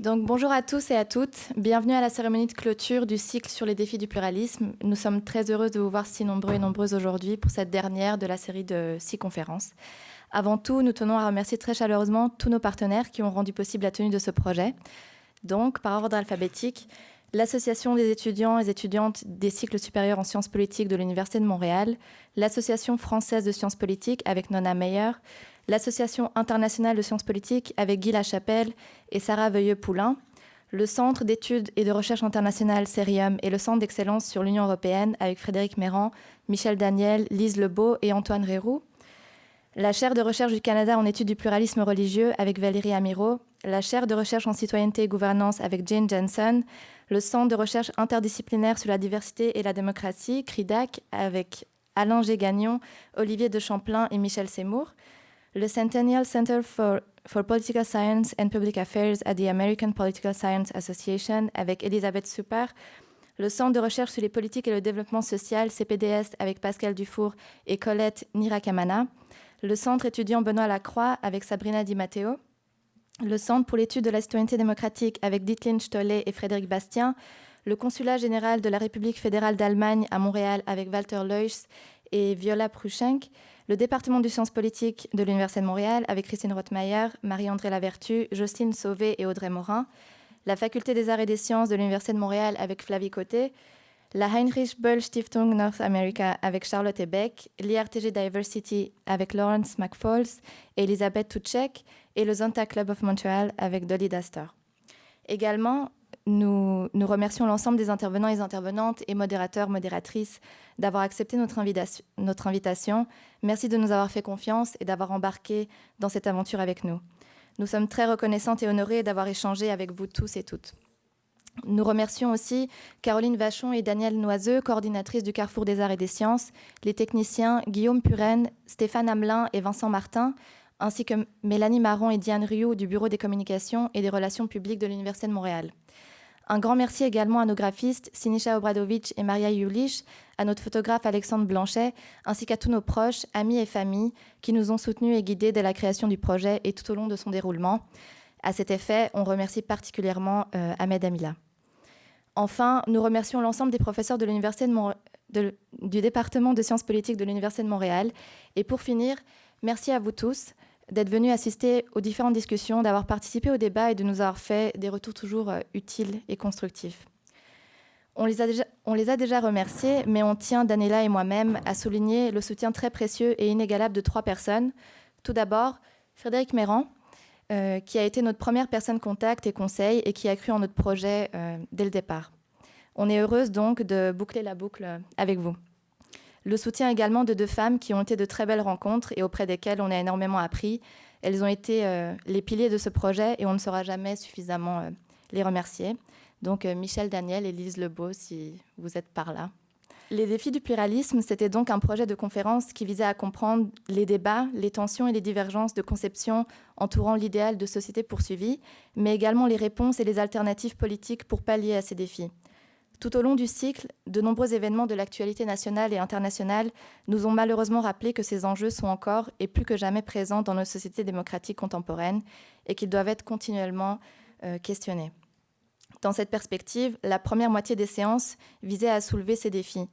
Donc bonjour à tous et à toutes, bienvenue à la cérémonie de clôture du cycle sur les défis du pluralisme. Nous sommes très heureuses de vous voir si nombreux et nombreuses aujourd'hui pour cette dernière de la série de 6 conférences. Avant tout, nous tenons à remercier très chaleureusement tous nos partenaires qui ont rendu possible la tenue de ce projet. Donc, par ordre alphabétique, l'Association des étudiants et étudiantes des cycles supérieurs en sciences politiques de l'Université de Montréal, l'Association française de sciences politiques avec Nona Meyer, l'Association internationale de sciences politiques avec Guy Lachapelle et Sarah Veuilleux-Poulain, le Centre d'études et de recherche internationale Cerium et le Centre d'excellence sur l'Union européenne avec Frédéric Mérand, Michel Daniel, Lise Lebeau et Antoine Réroux, la chaire de recherche du Canada en études du pluralisme religieux avec Valérie Amirault, la chaire de recherche en citoyenneté et gouvernance avec Jane Jensen, le Centre de recherche interdisciplinaire sur la diversité et la démocratie, CRIDAC, avec Alain G. Gagnon, Olivier de Champlain et Michel Seymour, le Centennial Center for Political Science and Public Affairs at the American Political Science Association avec Elisabeth Super, le Centre de recherche sur les politiques et le développement social, CPDS, avec Pascal Dufour et Colette Nirakamana, le Centre étudiant Benoît Lacroix avec Sabrina Di Matteo, le Centre pour l'étude de la citoyenneté démocratique avec Dietline Stolle et Frédéric Bastien, le Consulat général de la République fédérale d'Allemagne à Montréal avec Walter Leuss et Viola Pruschenk, le département de sciences politiques de l'Université de Montréal avec Christine Rothmayer, Marie-André Lavertu, Jocelyne Sauvé et Audrey Morin, la Faculté des arts et des sciences de l'Université de Montréal avec Flavie Côté, la Heinrich Böll Stiftung North America avec Charlotte Ebeck, l'IRTG Diversity avec Lawrence McFalls et Elisabeth Tuchek et le Zonta Club of Montreal avec Dolly Daster. Également, nous remercions l'ensemble des intervenants et intervenantes et modérateurs, modératrices d'avoir accepté notre invitation. Merci de nous avoir fait confiance et d'avoir embarqué dans cette aventure avec nous. Nous sommes très reconnaissantes et honorées d'avoir échangé avec vous tous et toutes. Nous remercions aussi Caroline Vachon et Danielle Noiseux, coordinatrices du Carrefour des Arts et des Sciences, les techniciens Guillaume Puren, Stéphane Hamelin et Vincent Martin, ainsi que Mélanie Marron et Diane Rioux du Bureau des communications et des relations publiques de l'Université de Montréal. Un grand merci également à nos graphistes Sinisha Obradovic et Maria Yulich, à notre photographe Alexandre Blanchet, ainsi qu'à tous nos proches, amis et familles qui nous ont soutenus et guidés dès la création du projet et tout au long de son déroulement. À cet effet, on remercie particulièrement Ahmed Amila. Enfin, nous remercions l'ensemble des professeurs de l'Université du département de sciences politiques de l'Université de Montréal. Et pour finir, merci à vous tous d'être venus assister aux différentes discussions, d'avoir participé au débat et de nous avoir fait des retours toujours utiles et constructifs. On les a déjà remerciés, mais on tient, Daniela et moi-même, à souligner le soutien très précieux et inégalable de 3 personnes. Tout d'abord, Frédéric Mérand, qui a été notre première personne contact et conseil et qui a cru en notre projet dès le départ. On est heureuse donc de boucler la boucle avec vous. Le soutien également de 2 femmes qui ont été de très belles rencontres et auprès desquelles on a énormément appris. Elles ont été les piliers de ce projet et on ne saura jamais suffisamment les remercier. Donc Michel Daniel et Lise Lebeau, si vous êtes par là. Les défis du pluralisme, c'était donc un projet de conférence qui visait à comprendre les débats, les tensions et les divergences de conception entourant l'idéal de société poursuivi, mais également les réponses et les alternatives politiques pour pallier à ces défis. Tout au long du cycle, de nombreux événements de l'actualité nationale et internationale nous ont malheureusement rappelé que ces enjeux sont encore et plus que jamais présents dans nos sociétés démocratiques contemporaines et qu'ils doivent être continuellement questionnés. Dans cette perspective, la première moitié des séances visait à soulever ces défis.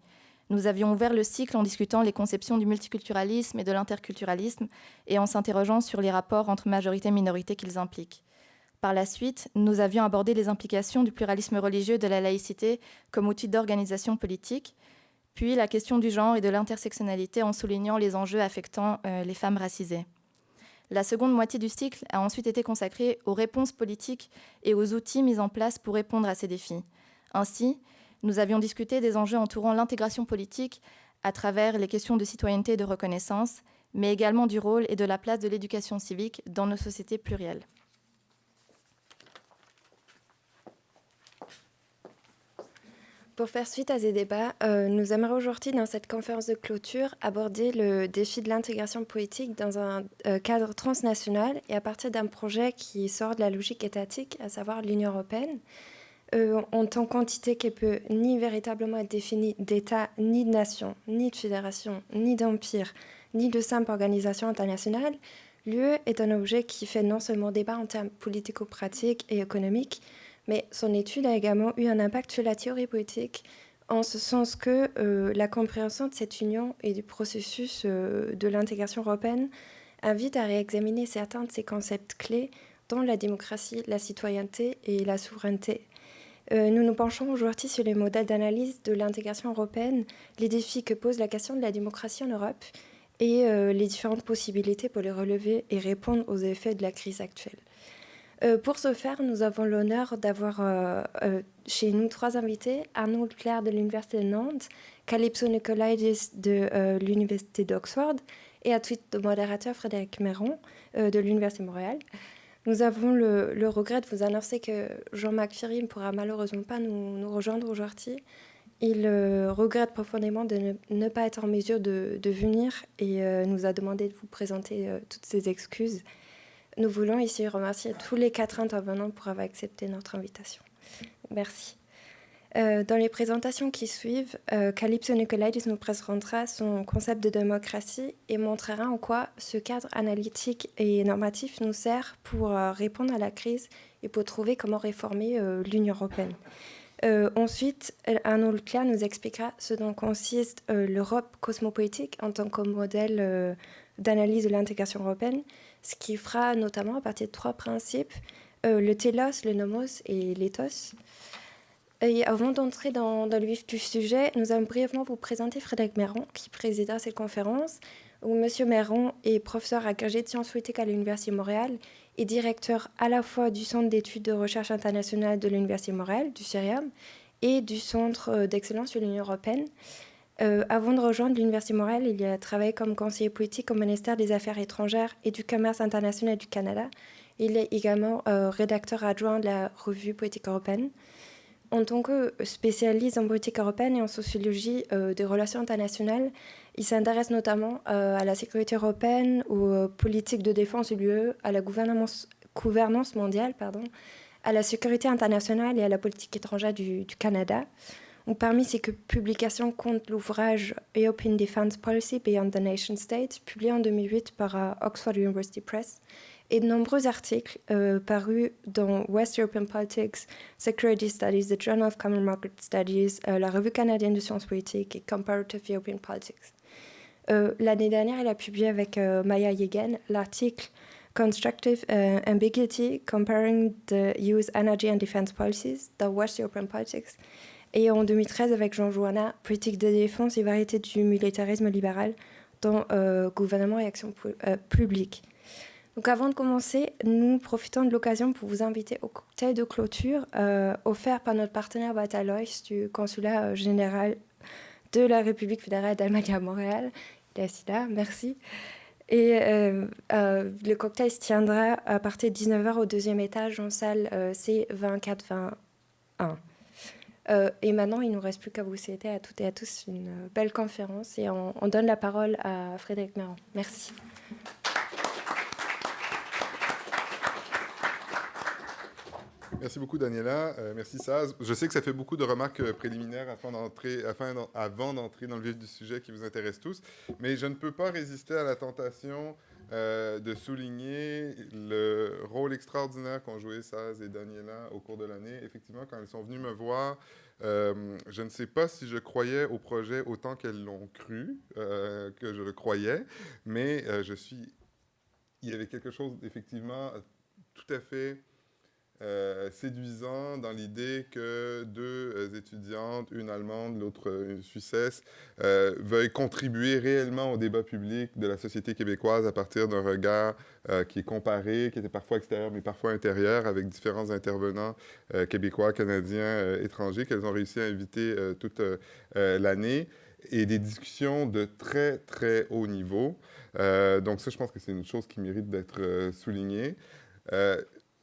Nous avions ouvert le cycle en discutant les conceptions du multiculturalisme et de l'interculturalisme et en s'interrogeant sur les rapports entre majorité et minorité qu'ils impliquent. Par la suite, nous avions abordé les implications du pluralisme religieux et de la laïcité comme outil d'organisation politique, puis la question du genre et de l'intersectionnalité en soulignant les enjeux affectant les femmes racisées. La seconde moitié du cycle a ensuite été consacrée aux réponses politiques et aux outils mis en place pour répondre à ces défis. Ainsi, nous avions discuté des enjeux entourant l'intégration politique à travers les questions de citoyenneté et de reconnaissance, mais également du rôle et de la place de l'éducation civique dans nos sociétés plurielles. Pour faire suite à ces débats, nous aimerions aujourd'hui, dans cette conférence de clôture, aborder le défi de l'intégration politique dans un cadre transnational et à partir d'un projet qui sort de la logique étatique, à savoir l'Union européenne, en tant qu'entité qui peut ni véritablement être définie d'État, ni de nation, ni de fédération, ni d'empire, ni de simple organisation internationale, L'UE est un objet qui fait non seulement débat en termes politico-pratiques et économiques, mais son étude a également eu un impact sur la théorie politique, en ce sens que la compréhension de cette union et du processus de l'intégration européenne invite à réexaminer certains de ces concepts clés, dont la démocratie, la citoyenneté et la souveraineté. Nous nous penchons aujourd'hui sur les modèles d'analyse de l'intégration européenne, les défis que pose la question de la démocratie en Europe et les différentes possibilités pour les relever et répondre aux effets de la crise actuelle. Pour ce faire, nous avons l'honneur d'avoir chez nous 3 invités: Arnould Clerc de l'Université de Nantes, Calypso Nicolaïdis de l'Université d'Oxford et à titre de modérateur Frédéric Méron de l'Université de Montréal. Nous avons le regret de vous annoncer que Jean-Marc Firy ne pourra malheureusement pas nous rejoindre aujourd'hui. Il regrette profondément de ne pas être en mesure de venir et nous a demandé de vous présenter toutes ses excuses. Nous voulons ici remercier tous les 4 intervenants pour avoir accepté notre invitation. Merci. Dans les présentations qui suivent, Calypso Nicolaïdis nous présentera son concept de démocratie et montrera en quoi ce cadre analytique et normatif nous sert pour répondre à la crise et pour trouver comment réformer l'Union européenne. Ensuite, Arnould Clerc nous expliquera ce dont consiste l'Europe cosmopolitique en tant que modèle d'analyse de l'intégration européenne, ce qui fera notamment à partir de 3 principes, le télos, le nomos et l'éthos. Et avant d'entrer dans le vif du sujet, nous allons brièvement vous présenter Frédéric Méron, qui présidera cette conférence. Monsieur Méron est professeur agrégé de sciences politiques à l'Université de Montréal et directeur à la fois du Centre d'études de recherche internationale de l'Université de Montréal, du CERIAM, et du Centre d'excellence sur l'Union européenne. Avant de rejoindre l'Université de Montréal, il a travaillé comme conseiller politique au ministère des Affaires étrangères et du Commerce international du Canada. Il est également rédacteur adjoint de la revue Politique européenne. En tant que spécialiste en politique européenne et en sociologie des relations internationales, il s'intéresse notamment à la sécurité européenne, aux politiques de défense de l'UE, à la gouvernance mondiale, à la sécurité internationale et à la politique étrangère du Canada. Parmi ses publications compte l'ouvrage European Defense Policy Beyond the Nation State, publié en 2008 par Oxford University Press, et de nombreux articles parus dans West European Politics, Security Studies, The Journal of Common Market Studies, la Revue canadienne de sciences politiques et Comparative European Politics. L'année dernière, il a publié avec Maya Yegen l'article Constructive Ambiguity Comparing the US Energy and Defense Policies, the West European Politics. Et en 2013, avec Jean Jouanna, Politique de défense et variété du militarisme libéral dans Gouvernement et action publique. Donc avant de commencer, nous profitons de l'occasion pour vous inviter au cocktail de clôture offert par notre partenaire Batalois du Consulat général de la République fédérale d'Allemagne à Montréal. Il est assis là, merci. Et le cocktail se tiendra à partir de 19h au 2e étage en salle C2421. Et maintenant, il ne nous reste plus qu'à vous souhaiter à toutes et à tous une belle conférence et on donne la parole à Frédéric Méron. Merci. Merci beaucoup, Daniela. Merci, Saz. Je sais que ça fait beaucoup de remarques préliminaires avant d'entrer dans le vif du sujet qui vous intéresse tous, mais je ne peux pas résister à la tentation de souligner le rôle extraordinaire qu'ont joué Saz et Daniela au cours de l'année. Effectivement, quand elles sont venues me voir, je ne sais pas si je croyais au projet autant qu'elles l'ont cru, que je le croyais, mais il y avait quelque chose, effectivement, tout à fait séduisant dans l'idée que 2 étudiantes, une allemande, l'autre une suissesse, veuillent contribuer réellement au débat public de la société québécoise à partir d'un regard qui est comparé, qui était parfois extérieur, mais parfois intérieur, avec différents intervenants québécois, canadiens, étrangers qu'elles ont réussi à inviter toute l'année, et des discussions de très, très haut niveau. Donc ça, je pense que c'est une chose qui mérite d'être soulignée.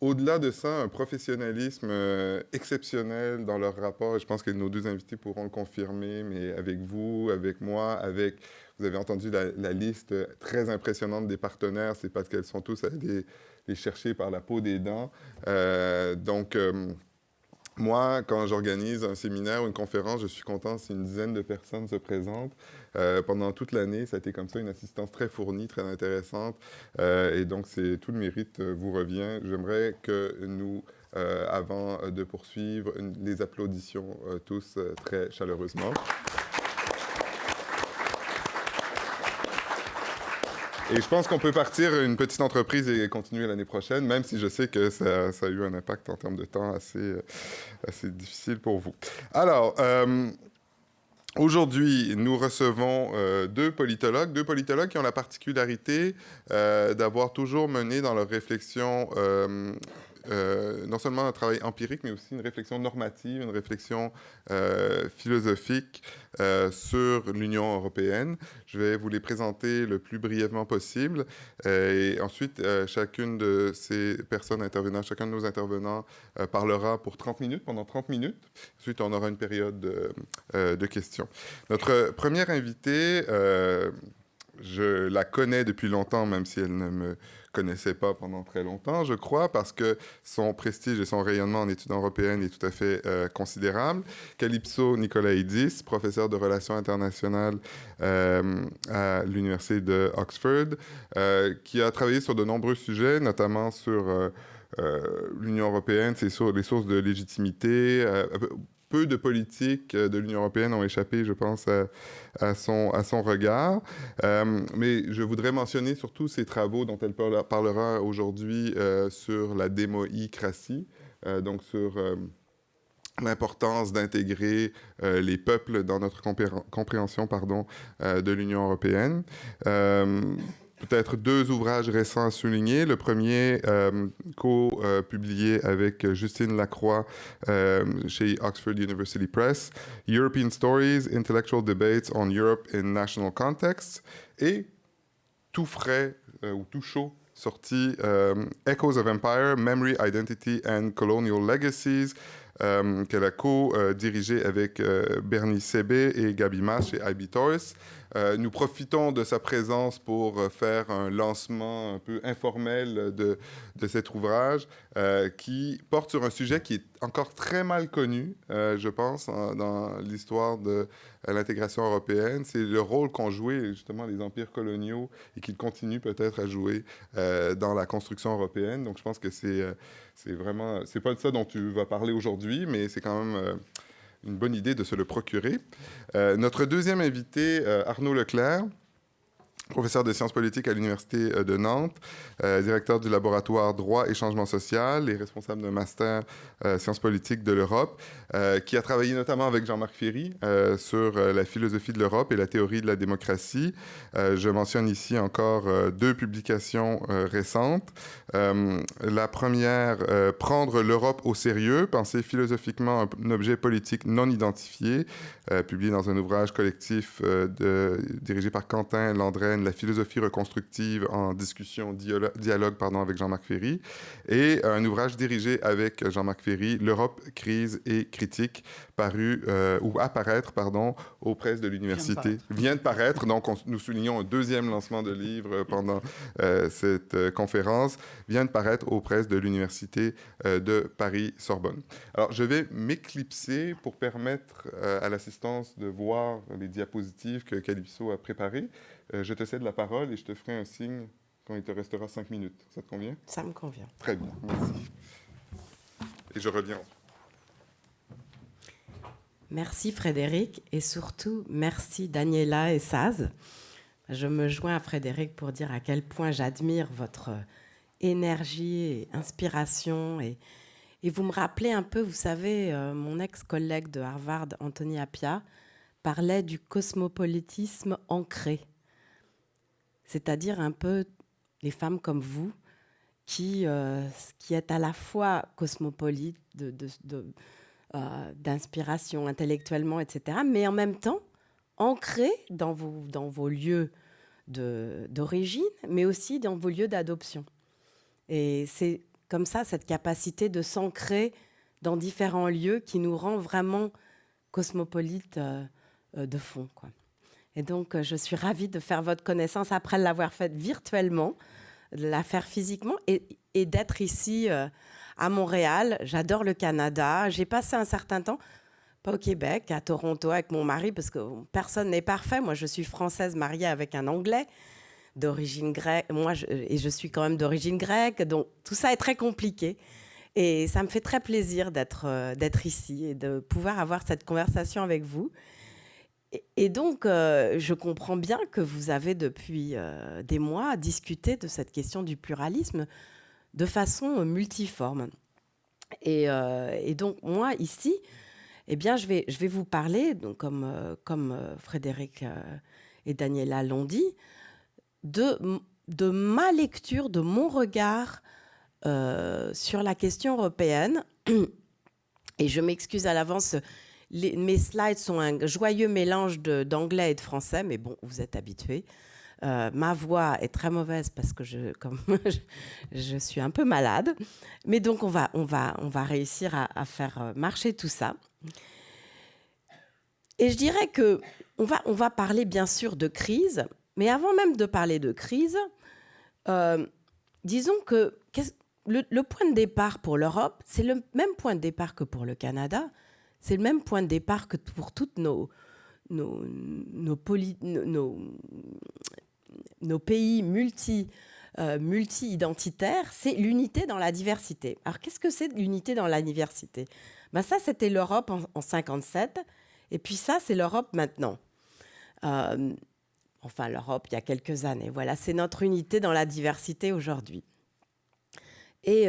Au-delà de ça, un professionnalisme exceptionnel dans leur rapport, et je pense que nos 2 invités pourront le confirmer, mais avec vous, avec moi, vous avez entendu la liste très impressionnante des partenaires, c'est parce qu'elles sont tous allées les chercher par la peau des dents. Donc, Moi, quand j'organise un séminaire ou une conférence, je suis content si une dizaine de personnes se présentent. Pendant toute l'année, ça a été comme ça, une assistance très fournie, très intéressante. Et donc, tout le mérite vous revient. J'aimerais que nous, avant de poursuivre, les applaudissions tous très chaleureusement. Et je pense qu'on peut partir une petite entreprise et continuer l'année prochaine, même si je sais que ça a eu un impact en termes de temps assez difficile pour vous. Alors, aujourd'hui, nous recevons deux politologues qui ont la particularité d'avoir toujours mené dans leur réflexion non seulement un travail empirique, mais aussi une réflexion normative, une réflexion philosophique sur l'Union européenne. Je vais vous les présenter le plus brièvement possible. Et ensuite, chacune de ces personnes intervenant, chacun de nos intervenants parlera pour 30 minutes, pendant 30 minutes. Ensuite, on aura une période de questions. Notre première invitée, je la connais depuis longtemps, même si elle ne me connaissait pas pendant très longtemps, je crois, parce que son prestige et son rayonnement en études européennes est tout à fait considérable. Calypso Nicolaïdis, professeur de relations internationales à l'université de Oxford, qui a travaillé sur de nombreux sujets, notamment sur l'Union européenne, les sources de légitimité. Peu de politiques de l'Union européenne ont échappé, je pense, à son regard. Mais je voudrais mentionner surtout ses travaux dont elle parlera aujourd'hui sur la démoïcratie, donc sur l'importance d'intégrer les peuples dans notre compréhension de l'Union européenne. Peut-être deux ouvrages récents à souligner. Le premier, co-publié avec Justine Lacroix chez Oxford University Press, European Stories, Intellectual Debates on Europe in National Contexts, et tout frais ou tout chaud, sorti Echoes of Empire, Memory, Identity and Colonial Legacies, qu'elle a co-dirigé avec Bernie Sebé et Gaby Mas chez IB Tauris. Nous profitons de sa présence pour faire un lancement un peu informel de cet ouvrage qui porte sur un sujet qui est encore très mal connu, je pense, dans l'histoire de l'intégration européenne. C'est le rôle qu'ont joué justement les empires coloniaux et qu'ils continuent peut-être à jouer dans la construction européenne. Donc je pense que c'est vraiment... C'est pas de ça dont tu vas parler aujourd'hui, mais c'est quand même... une bonne idée de se le procurer. Notre deuxième invité, Arnaud Leclerc, professeur de sciences politiques à l'Université de Nantes, directeur du laboratoire Droit et Changement social et responsable d'un master sciences politiques de l'Europe, qui a travaillé notamment avec Jean-Marc Ferry sur la philosophie de l'Europe et la théorie de la démocratie. Je mentionne ici encore deux publications récentes. La première, Prendre l'Europe au sérieux, penser philosophiquement un objet politique non identifié, publié dans un ouvrage collectif dirigé par Quentin Landren, La philosophie reconstructive en discussion, dialogue avec Jean-Marc Ferry, et un ouvrage dirigé avec Jean-Marc Ferry, L'Europe, crise et critique, paru ou apparaître aux presses de l'université. Vient de paraître, donc nous soulignons un deuxième lancement de livre pendant cette conférence, vient de paraître aux presses de l'université de Paris-Sorbonne. Alors, je vais m'éclipser pour permettre à l'assistance de voir les diapositives que Calypso a préparées. Je te cède la parole et je te ferai un signe quand il te restera 5 minutes. Ça te convient? Ça me convient. Très bien, merci. Et je reviens. Merci Frédéric et surtout merci Daniela et Saz. Je me joins à Frédéric pour dire à quel point j'admire votre énergie et inspiration. Et vous me rappelez un peu, vous savez, mon ex-collègue de Harvard, Anthony Appia, parlait du cosmopolitisme ancré. C'est-à-dire un peu les femmes comme vous qui êtes à la fois cosmopolite, d'inspiration intellectuellement, etc., mais en même temps ancré dans vos lieux d'origine, mais aussi dans vos lieux d'adoption. Et c'est comme ça, cette capacité de s'ancrer dans différents lieux qui nous rend vraiment cosmopolites de fond, quoi. Et donc, je suis ravie de faire votre connaissance après l'avoir faite virtuellement, de la faire physiquement et d'être ici à Montréal, j'adore le Canada. J'ai passé un certain temps, pas au Québec, à Toronto avec mon mari, parce que personne n'est parfait. Moi, je suis française mariée avec un Anglais d'origine grecque. Et je suis quand même d'origine grecque, donc tout ça est très compliqué. Et ça me fait très plaisir d'être ici et de pouvoir avoir cette conversation avec vous. Et donc, je comprends bien que vous avez depuis des mois discuté de cette question du pluralisme de façon multiforme. Et donc, moi, ici, eh bien, je vais vous parler, donc, comme Frédéric et Daniela l'ont dit, de ma lecture, de mon regard sur la question européenne. Et je m'excuse à l'avance, mes slides sont un joyeux mélange d'anglais et de français, mais bon, vous êtes habitués. Ma voix est très mauvaise parce que je suis un peu malade. Mais donc, on va réussir à faire marcher tout ça. Et je dirais qu'on va parler bien sûr de crise, mais avant même de parler de crise, disons que le point de départ pour l'Europe, c'est le même point de départ que pour le Canada, c'est le même point de départ que pour toutes nos pays multi-identitaires, c'est l'unité dans la diversité. Alors, qu'est-ce que c'est l'unité dans la diversité ? Ben, ça, c'était l'Europe en 1957, et puis ça, c'est l'Europe maintenant. Enfin, l'Europe, il y a quelques années. Voilà, c'est notre unité dans la diversité aujourd'hui. Et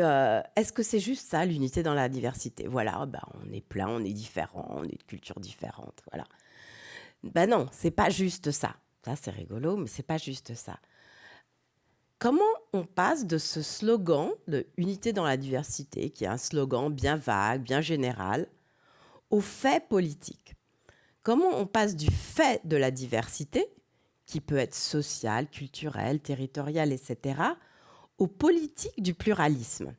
est-ce que c'est juste ça, l'unité dans la diversité ? Voilà, ben, on est plein, on est différents, on est de cultures différentes, voilà. Ben non, c'est pas juste ça. Ça, c'est rigolo, mais c'est pas juste ça. Comment on passe de ce slogan de unité dans la diversité, qui est un slogan bien vague, bien général, au fait politique ? Comment on passe du fait de la diversité, qui peut être sociale, culturelle, territoriale, etc., aux politiques du pluralisme.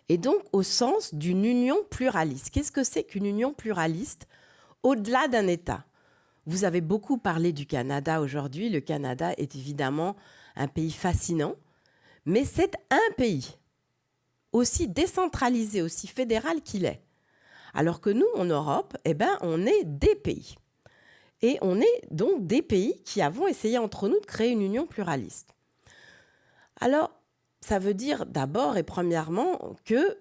Et donc au sens d'une union pluraliste. Qu'est-ce que c'est qu'une union pluraliste au-delà d'un État ? Vous avez beaucoup parlé du Canada aujourd'hui. Le Canada est évidemment un pays fascinant, mais c'est un pays aussi décentralisé, aussi fédéral qu'il est. Alors que nous, en Europe, eh ben, on est des pays. Et on est donc des pays qui avons essayé entre nous de créer une union pluraliste. Alors, ça veut dire d'abord et premièrement que,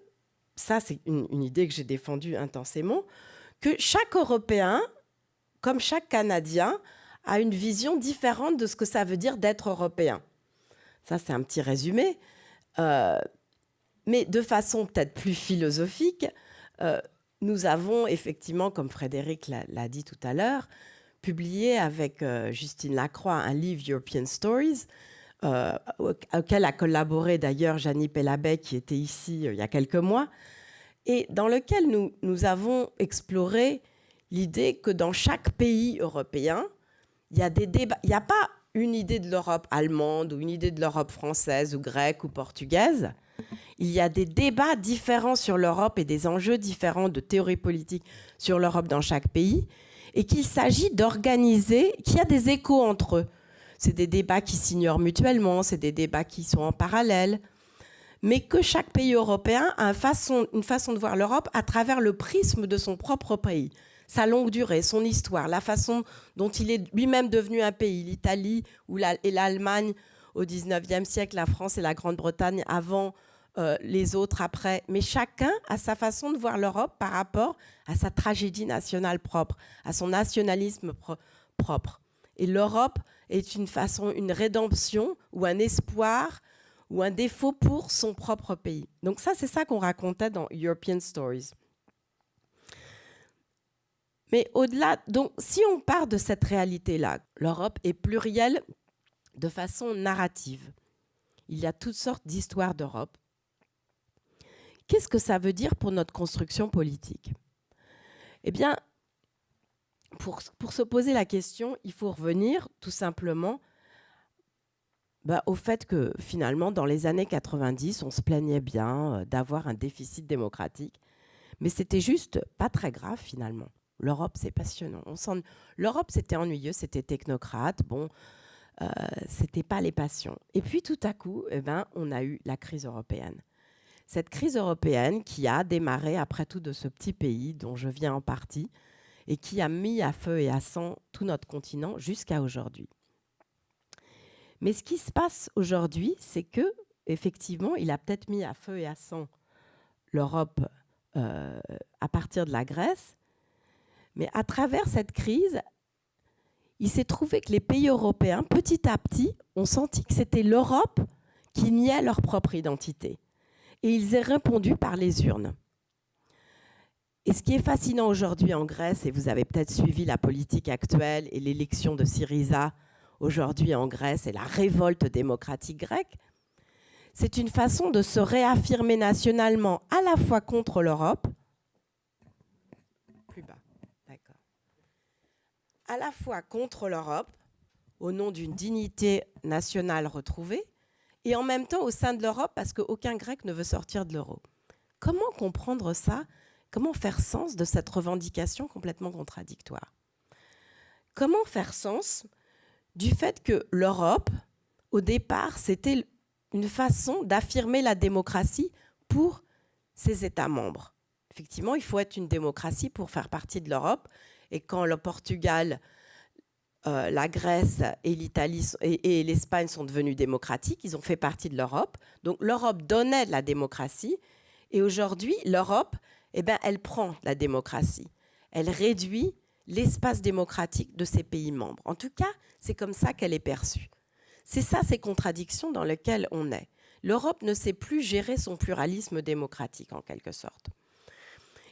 ça c'est une idée que j'ai défendue intensément, que chaque Européen, comme chaque Canadien, a une vision différente de ce que ça veut dire d'être Européen. Ça, c'est un petit résumé. Mais de façon peut-être plus philosophique, nous avons effectivement, comme Frédéric l'a dit tout à l'heure, publié avec Justine Lacroix un livre European Stories, auquel a collaboré d'ailleurs Janie Pelabet, qui était ici il y a quelques mois, et dans lequel nous avons exploré l'idée que dans chaque pays européen, il y a des débats. Il n'y a pas une idée de l'Europe allemande ou une idée de l'Europe française ou grecque ou portugaise. Il y a des débats différents sur l'Europe et des enjeux différents de théorie politique sur l'Europe dans chaque pays, et qu'il s'agit d'organiser, qu'il y a des échos entre eux. C'est des débats qui s'ignorent mutuellement, c'est des débats qui sont en parallèle, mais que chaque pays européen a une façon de voir l'Europe à travers le prisme de son propre pays, sa longue durée, son histoire, la façon dont il est lui-même devenu un pays, l'Italie et l'Allemagne au XIXe siècle, la France et la Grande-Bretagne avant, les autres après. Mais chacun a sa façon de voir l'Europe par rapport à sa tragédie nationale propre, à son nationalisme propre. Et l'Europe est une rédemption ou un espoir ou un défaut pour son propre pays. Donc ça, c'est ça qu'on racontait dans European Stories. Mais au-delà, donc si on part de cette réalité-là, l'Europe est plurielle de façon narrative. Il y a toutes sortes d'histoires d'Europe. Qu'est-ce que ça veut dire pour notre construction politique ? Eh bien, pour se poser la question, il faut revenir tout simplement au fait que finalement, dans les années 90, on se plaignait bien d'avoir un déficit démocratique, mais c'était juste pas très grave finalement. L'Europe, c'est passionnant. L'Europe, c'était ennuyeux, c'était technocrate, c'était pas les passions. Et puis tout à coup, on a eu la crise européenne. Cette crise européenne qui a démarré après tout de ce petit pays dont je viens en partie et qui a mis à feu et à sang tout notre continent jusqu'à aujourd'hui. Mais ce qui se passe aujourd'hui, c'est que effectivement, il a peut-être mis à feu et à sang l'Europe à partir de la Grèce, mais à travers cette crise, il s'est trouvé que les pays européens, petit à petit, ont senti que c'était l'Europe qui niait leur propre identité. Et ils ont répondu par les urnes. Et ce qui est fascinant aujourd'hui en Grèce, et vous avez peut-être suivi la politique actuelle et l'élection de Syriza aujourd'hui en Grèce et la révolte démocratique grecque, c'est une façon de se réaffirmer nationalement à la fois contre l'Europe, plus bas, d'accord, à la fois contre l'Europe, au nom d'une dignité nationale retrouvée, et en même temps au sein de l'Europe, parce qu'aucun Grec ne veut sortir de l'euro. Comment comprendre ça ? Comment faire sens de cette revendication complètement contradictoire ? Comment faire sens du fait que l'Europe, au départ, c'était une façon d'affirmer la démocratie pour ses États membres. Effectivement, il faut être une démocratie pour faire partie de l'Europe. Et quand le Portugal, la Grèce et l'Italie et l'Espagne sont devenus démocratiques, ils ont fait partie de l'Europe. Donc l'Europe donnait de la démocratie. Et aujourd'hui, l'Europe, elle prend la démocratie. Elle réduit l'espace démocratique de ses pays membres. En tout cas, c'est comme ça qu'elle est perçue. C'est ça, ces contradictions dans lesquelles on est. L'Europe ne sait plus gérer son pluralisme démocratique, en quelque sorte.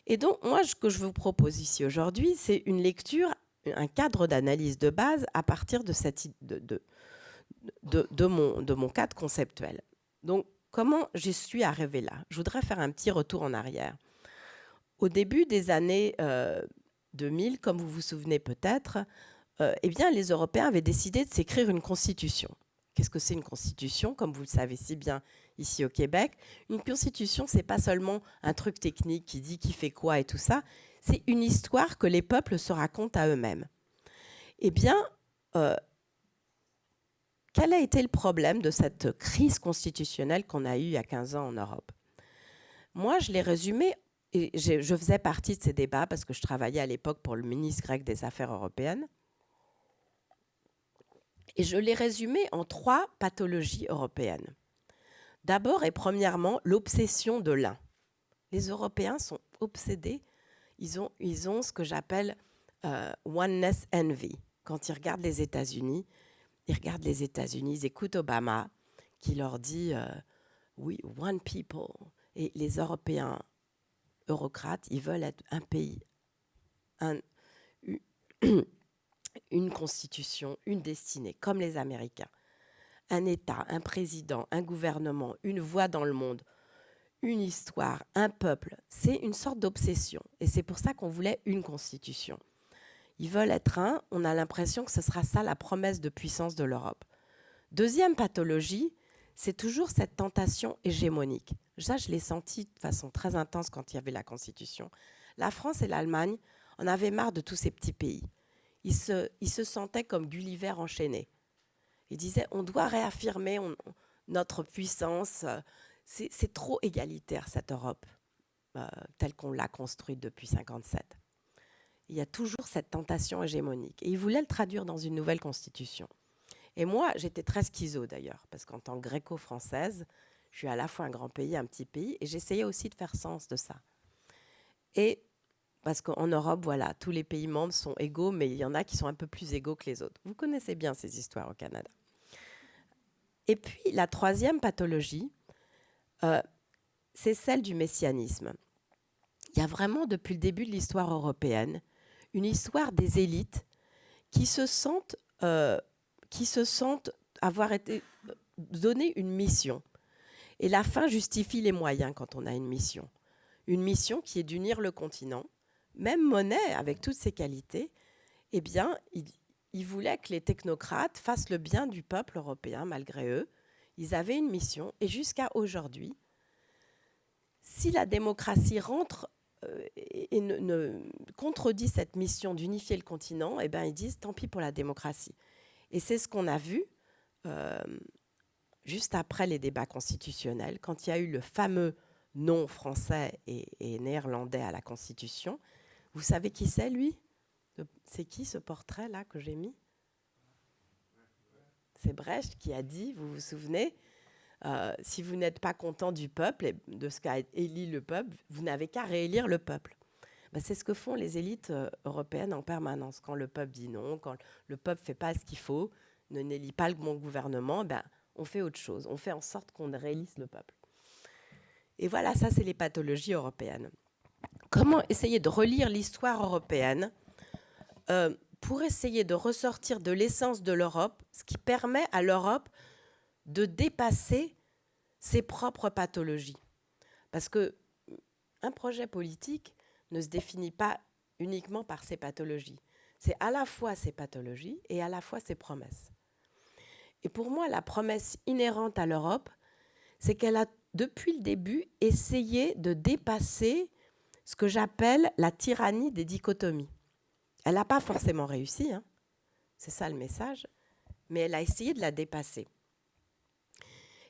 Et donc, moi, ce que je vous propose ici aujourd'hui, c'est une lecture, un cadre d'analyse de base à partir de, mon cadre conceptuel. Donc, comment j'y suis arrivée là ? Je voudrais faire un petit retour en arrière. Au début des années 2000, comme vous vous souvenez peut-être, les Européens avaient décidé de s'écrire une constitution. Qu'est-ce que c'est une constitution ? Comme vous le savez si bien ici au Québec, une constitution, ce n'est pas seulement un truc technique qui dit qui fait quoi et tout ça, c'est une histoire que les peuples se racontent à eux-mêmes. Quel a été le problème de cette crise constitutionnelle qu'on a eue il y a 15 ans en Europe ? Moi, je l'ai résumé, et je faisais partie de ces débats parce que je travaillais à l'époque pour le ministre grec des Affaires européennes. Et je l'ai résumé en 3 pathologies européennes. D'abord et premièrement, l'obsession de l'un. Les Européens sont obsédés. Ils ont ce que j'appelle oneness envy. Quand ils regardent les États-Unis, ils écoutent Obama qui leur dit oui, one people. Et les Européens eurocrates, ils veulent être un pays, une constitution, une destinée, comme les Américains. Un État, un président, un gouvernement, une voix dans le monde, une histoire, un peuple. C'est une sorte d'obsession. Et c'est pour ça qu'on voulait une constitution. Ils veulent être un. On a l'impression que ce sera ça la promesse de puissance de l'Europe. Deuxième pathologie, c'est toujours cette tentation hégémonique. Ça, je l'ai senti de façon très intense quand il y avait la Constitution. La France et l'Allemagne en avaient marre de tous ces petits pays. Ils se sentaient comme Gulliver enchaîné. Ils disaient, on doit réaffirmer notre puissance. C'est trop égalitaire, cette Europe, telle qu'on l'a construite depuis 1957. Il y a toujours cette tentation hégémonique. Et ils voulaient le traduire dans une nouvelle constitution. Et moi, j'étais très schizo d'ailleurs, parce qu'en tant que gréco-française, je suis à la fois un grand pays, un petit pays, et j'essayais aussi de faire sens de ça. Et parce qu'en Europe, voilà, tous les pays membres sont égaux, mais il y en a qui sont un peu plus égaux que les autres. Vous connaissez bien ces histoires au Canada. Et puis, la troisième pathologie, c'est celle du messianisme. Il y a vraiment, depuis le début de l'histoire européenne, une histoire des élites qui se sentent avoir été donné une mission. Et la fin justifie les moyens quand on a une mission. Une mission qui est d'unir le continent. Même Monnet, avec toutes ses qualités, il voulait que les technocrates fassent le bien du peuple européen, malgré eux. Ils avaient une mission. Et jusqu'à aujourd'hui, si la démocratie rentre et ne contredit cette mission d'unifier le continent, ils disent tant pis pour la démocratie. Et c'est ce qu'on a vu juste après les débats constitutionnels, quand il y a eu le fameux non français et néerlandais à la Constitution. Vous savez qui c'est, lui? C'est qui ce portrait-là que j'ai mis? C'est Brecht qui a dit, vous vous souvenez, si vous n'êtes pas content du peuple et de ce qu'a élu le peuple, vous n'avez qu'à réélire le peuple. Ben, c'est ce que font les élites européennes en permanence. Quand le peuple dit non, quand le peuple ne fait pas ce qu'il faut, n'élit pas le bon gouvernement, ben, on fait autre chose. On fait en sorte qu'on réélise le peuple. Et voilà, ça, c'est les pathologies européennes. Comment essayer de relire l'histoire européenne pour essayer de ressortir de l'essence de l'Europe, ce qui permet à l'Europe de dépasser ses propres pathologies. Parce qu'un projet politique ne se définit pas uniquement par ses pathologies. C'est à la fois ses pathologies et à la fois ses promesses. Et pour moi, la promesse inhérente à l'Europe, c'est qu'elle a, depuis le début, essayé de dépasser ce que j'appelle la tyrannie des dichotomies. Elle n'a pas forcément réussi, hein. C'est ça le message, mais elle a essayé de la dépasser.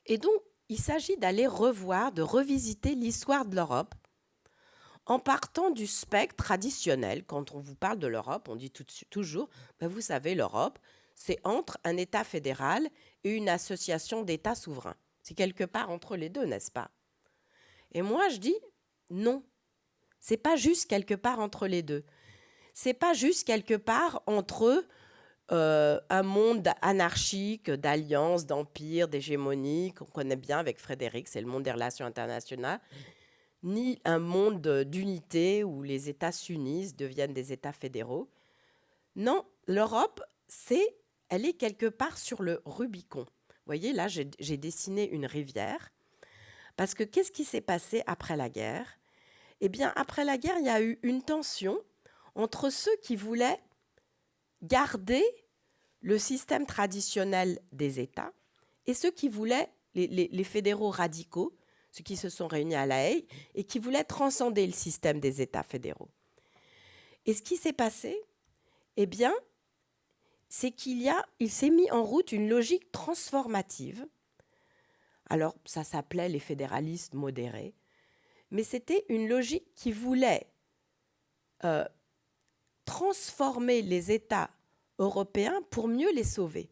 Et donc, il s'agit d'aller revoir, de revisiter l'histoire de l'Europe en partant du spectre traditionnel. Quand on vous parle de l'Europe, on dit toujours, ben vous savez, l'Europe, c'est entre un État fédéral et une association d'États souverains. C'est quelque part entre les deux, n'est-ce pas? Et moi, je dis non. C'est pas juste quelque part entre les deux. C'est pas juste quelque part entre un monde anarchique, d'alliances, d'empires, d'hégémonie, qu'on connaît bien avec Frédéric, c'est le monde des relations internationales, ni un monde d'unité où les États s'unissent, deviennent des États fédéraux. Non, l'Europe, elle est quelque part sur le Rubicon. Vous voyez, là, j'ai dessiné une rivière. Parce que qu'est-ce qui s'est passé après la guerre? Eh bien, après la guerre, il y a eu une tension entre ceux qui voulaient garder le système traditionnel des États et ceux qui voulaient, les fédéraux radicaux, ceux qui se sont réunis à La Haye et qui voulaient transcender le système des États fédéraux. Et ce qui s'est passé, eh bien, c'est qu'il s'est mis en route une logique transformative. Alors, ça s'appelait les fédéralistes modérés, mais c'était une logique qui voulait transformer les États européens pour mieux les sauver.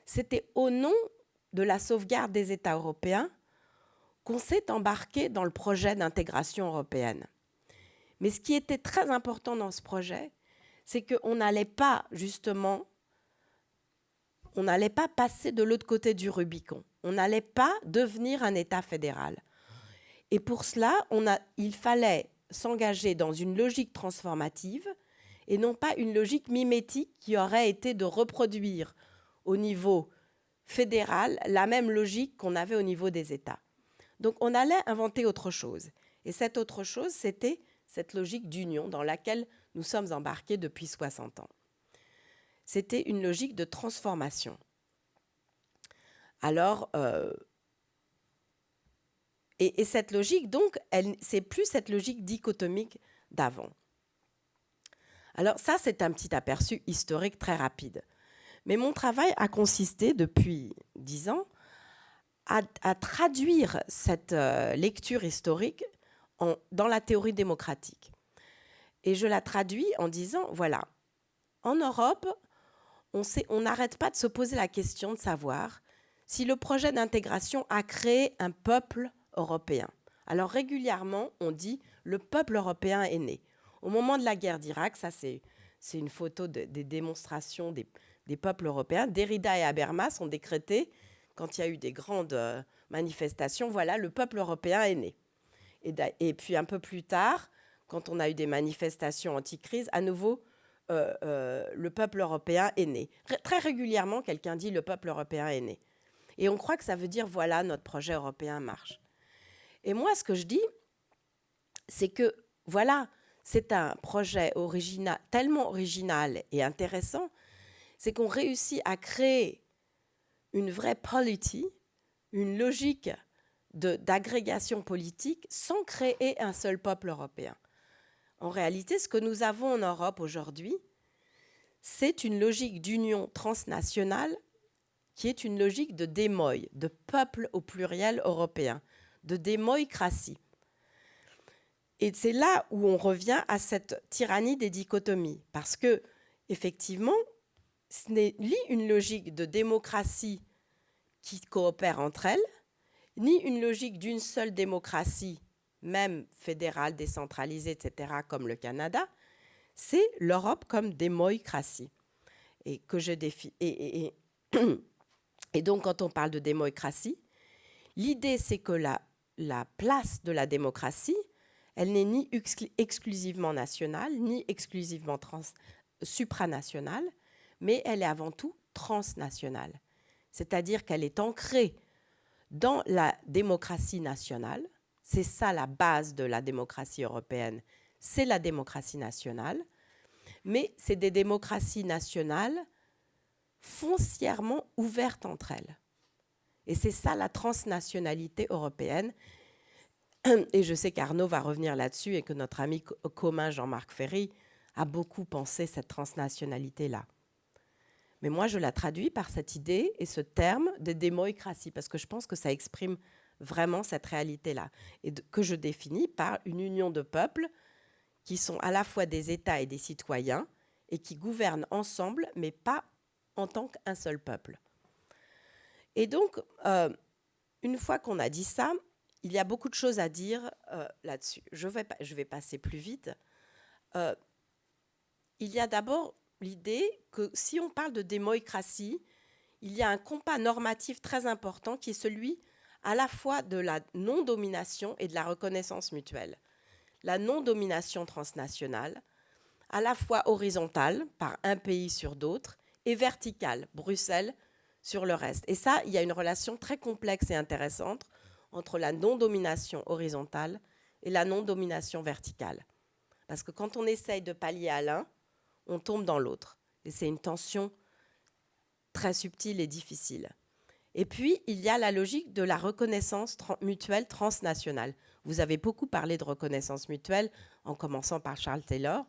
C'était au nom de la sauvegarde des États européens qu'on s'est embarqué dans le projet d'intégration européenne. Mais ce qui était très important dans ce projet, c'est qu'on n'allait pas, justement, on n'allait pas passer de l'autre côté du Rubicon. On n'allait pas devenir un État fédéral. Et pour cela, il fallait s'engager dans une logique transformative et non pas une logique mimétique qui aurait été de reproduire au niveau fédéral la même logique qu'on avait au niveau des États. Donc on allait inventer autre chose. Et cette autre chose, c'était cette logique d'union dans laquelle nous sommes embarqués depuis 60 ans. C'était une logique de transformation. Alors, et cette logique, donc, c'est plus cette logique dichotomique d'avant. Alors ça, c'est un petit aperçu historique très rapide. Mais mon travail a consisté, depuis 10 ans, à traduire cette lecture historique dans la théorie démocratique. Et je la traduis en disant, voilà, en Europe, on n'arrête pas de se poser la question de savoir si le projet d'intégration a créé un peuple européen. Alors régulièrement, on dit le peuple européen est né. Au moment de la guerre d'Irak, ça c'est une photo des démonstrations des peuples européens. Derrida et Habermas ont décrété, quand il y a eu des grandes manifestations, voilà, le peuple européen est né. Et puis un peu plus tard, quand on a eu des manifestations anti-crise, à nouveau, le peuple européen est né. Très régulièrement, quelqu'un dit le peuple européen est né. Et on croit que ça veut dire, voilà, notre projet européen marche. Et moi, ce que je dis, c'est que, voilà, c'est un projet tellement original et intéressant, c'est qu'on réussit à créer une vraie polity, une logique d'agrégation politique sans créer un seul peuple européen. En réalité, ce que nous avons en Europe aujourd'hui, c'est une logique d'union transnationale qui est une logique de démoï, de peuple au pluriel européen, de démoïcratie. Et c'est là où on revient à cette tyrannie des dichotomies, parce que effectivement, ce n'est ni une logique de démocratie qui coopère entre elles, ni une logique d'une seule démocratie, même fédérale, décentralisée, etc., comme le Canada. C'est l'Europe comme démoïcratie. Et que je défie. Et donc, quand on parle de démoïcratie, l'idée, c'est que la place de la démocratie, elle n'est ni exclusivement nationale, ni exclusivement supranationale, mais elle est avant tout transnationale. C'est-à-dire qu'elle est ancrée dans la démocratie nationale. C'est ça la base de la démocratie européenne, c'est la démocratie nationale. Mais c'est des démocraties nationales foncièrement ouvertes entre elles. Et c'est ça la transnationalité européenne. Et je sais qu'Arnaud va revenir là-dessus et que notre ami commun Jean-Marc Ferry a beaucoup pensé cette transnationalité-là. Mais moi, je la traduis par cette idée et ce terme de démoïcratie, parce que je pense que ça exprime vraiment cette réalité-là, et que je définis par une union de peuples qui sont à la fois des États et des citoyens, et qui gouvernent ensemble, mais pas en tant qu'un seul peuple. Et donc, une fois qu'on a dit ça, il y a beaucoup de choses à dire là-dessus. Je vais passer plus vite. Il y a d'abord l'idée que si on parle de démoïcratie, il y a un compas normatif très important qui est celui à la fois de la non-domination et de la reconnaissance mutuelle. La non-domination transnationale, à la fois horizontale, par un pays sur d'autres, et verticale, Bruxelles sur le reste. Et ça, il y a une relation très complexe et intéressante entre la non-domination horizontale et la non-domination verticale. Parce que quand on essaye de pallier à l'un, on tombe dans l'autre. Et c'est une tension très subtile et difficile. Et puis, il y a la logique de la reconnaissance mutuelle transnationale. Vous avez beaucoup parlé de reconnaissance mutuelle, en commençant par Charles Taylor.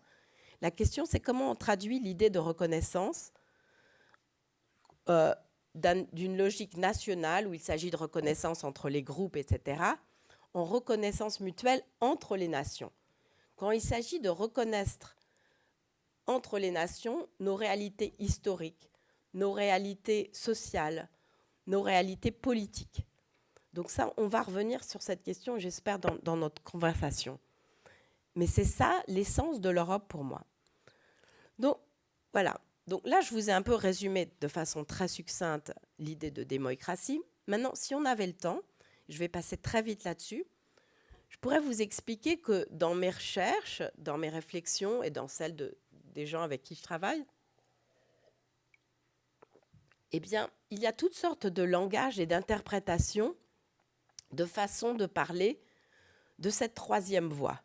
La question, c'est comment on traduit l'idée de reconnaissance d'une logique nationale, où il s'agit de reconnaissance entre les groupes, etc., en reconnaissance mutuelle entre les nations. Quand il s'agit de reconnaître entre les nations nos réalités historiques, nos réalités sociales, nos réalités politiques. Donc ça, on va revenir sur cette question, j'espère, dans notre conversation. Mais c'est ça l'essence de l'Europe pour moi. Donc, voilà. Donc là, je vous ai un peu résumé de façon très succincte l'idée de démoïcratie. Maintenant, si on avait le temps, je vais passer très vite là-dessus, je pourrais vous expliquer que dans mes recherches, dans mes réflexions et dans celles des gens avec qui je travaille, eh bien, il y a toutes sortes de langages et d'interprétations, de façons de parler de cette troisième voie,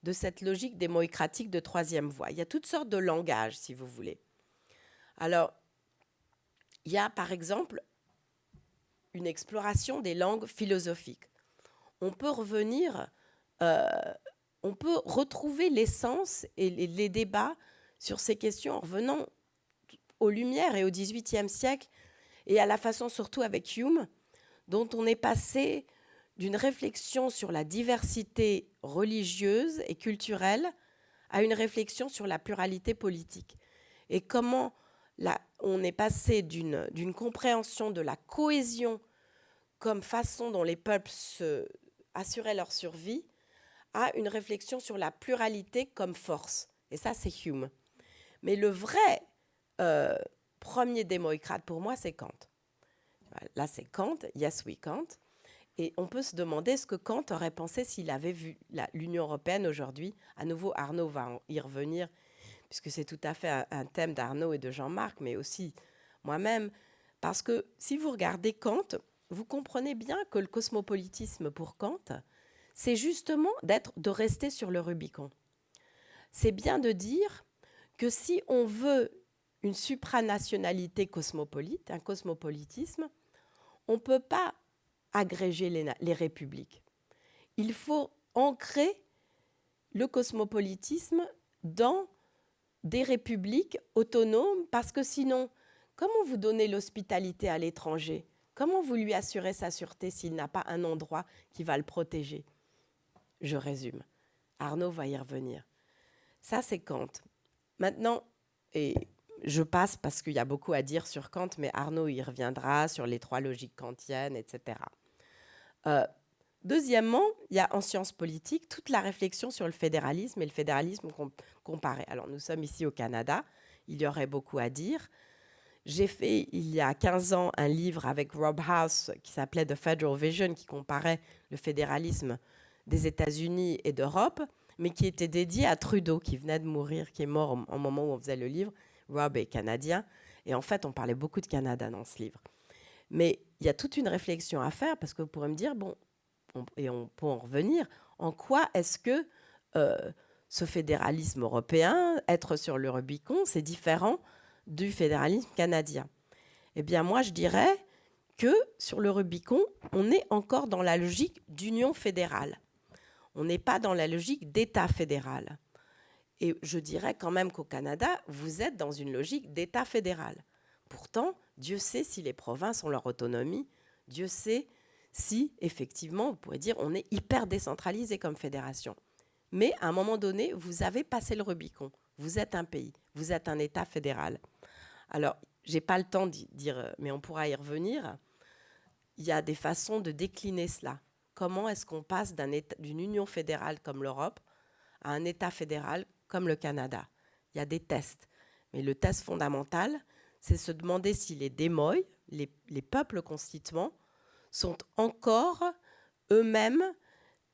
de cette logique démoïcratique de troisième voie. Il y a toutes sortes de langages, si vous voulez. Alors, il y a, par exemple, une exploration des langues philosophiques. On peut on peut retrouver l'essence et les débats sur ces questions en revenant aux Lumières et au XVIIIe siècle, et à la façon surtout avec Hume, dont on est passé d'une réflexion sur la diversité religieuse et culturelle à une réflexion sur la pluralité politique. Et comment on est passé d'une compréhension de la cohésion comme façon dont les peuples assuraient leur survie à une réflexion sur la pluralité comme force. Et ça, c'est Hume. Mais le vrai premier démoïcrate pour moi, c'est Kant. Là, c'est Kant, yes we Kant. Et on peut se demander ce que Kant aurait pensé s'il avait vu l'Union européenne aujourd'hui. À nouveau, Arnaud va y revenir, puisque c'est tout à fait un thème d'Arnaud et de Jean-Marc, mais aussi moi-même. Parce que si vous regardez Kant, vous comprenez bien que le cosmopolitisme pour Kant, c'est justement de rester sur le Rubicon. C'est bien de dire que si on veut une supranationalité cosmopolite, un cosmopolitisme, on ne peut pas agréger les républiques. Il faut ancrer le cosmopolitisme dans des républiques autonomes, parce que sinon, comment vous donnez l'hospitalité à l'étranger ? Comment vous lui assurez sa sûreté s'il n'a pas un endroit qui va le protéger? Je résume. Arnaud va y revenir. Ça, c'est Kant. Maintenant, et je passe parce qu'il y a beaucoup à dire sur Kant, mais Arnaud y reviendra sur les 3 logiques kantiennes, etc. Deuxièmement, il y a en sciences politiques toute la réflexion sur le fédéralisme et le fédéralisme comparé. Alors, nous sommes ici au Canada, il y aurait beaucoup à dire. J'ai fait, il y a 15 ans, un livre avec Rob House qui s'appelait The Federal Vision, qui comparait le fédéralisme des États-Unis et d'Europe, mais qui était dédié à Trudeau, qui venait de mourir, qui est mort au moment où on faisait le livre. Rob est canadien, et en fait, on parlait beaucoup de Canada dans ce livre. Mais il y a toute une réflexion à faire, parce que vous pourrez me dire, bon, on peut en revenir, en quoi est-ce que ce fédéralisme européen, être sur le Rubicon, c'est différent du fédéralisme canadien? Eh bien, moi, je dirais que sur le Rubicon, on est encore dans la logique d'union fédérale. On n'est pas dans la logique d'État fédéral. Et je dirais quand même qu'au Canada, vous êtes dans une logique d'État fédéral. Pourtant, Dieu sait si les provinces ont leur autonomie. Dieu sait si, effectivement, vous pourrez dire, on est hyper décentralisé comme fédération. Mais à un moment donné, vous avez passé le Rubicon. Vous êtes un pays, vous êtes un État fédéral. Alors, je n'ai pas le temps d'y dire, mais on pourra y revenir. Il y a des façons de décliner cela. Comment est-ce qu'on passe d'une union fédérale comme l'Europe à un État fédéral comme le Canada? Il y a des tests. Mais le test fondamental, c'est se demander si les Démoïs, les peuples constituants, sont encore eux-mêmes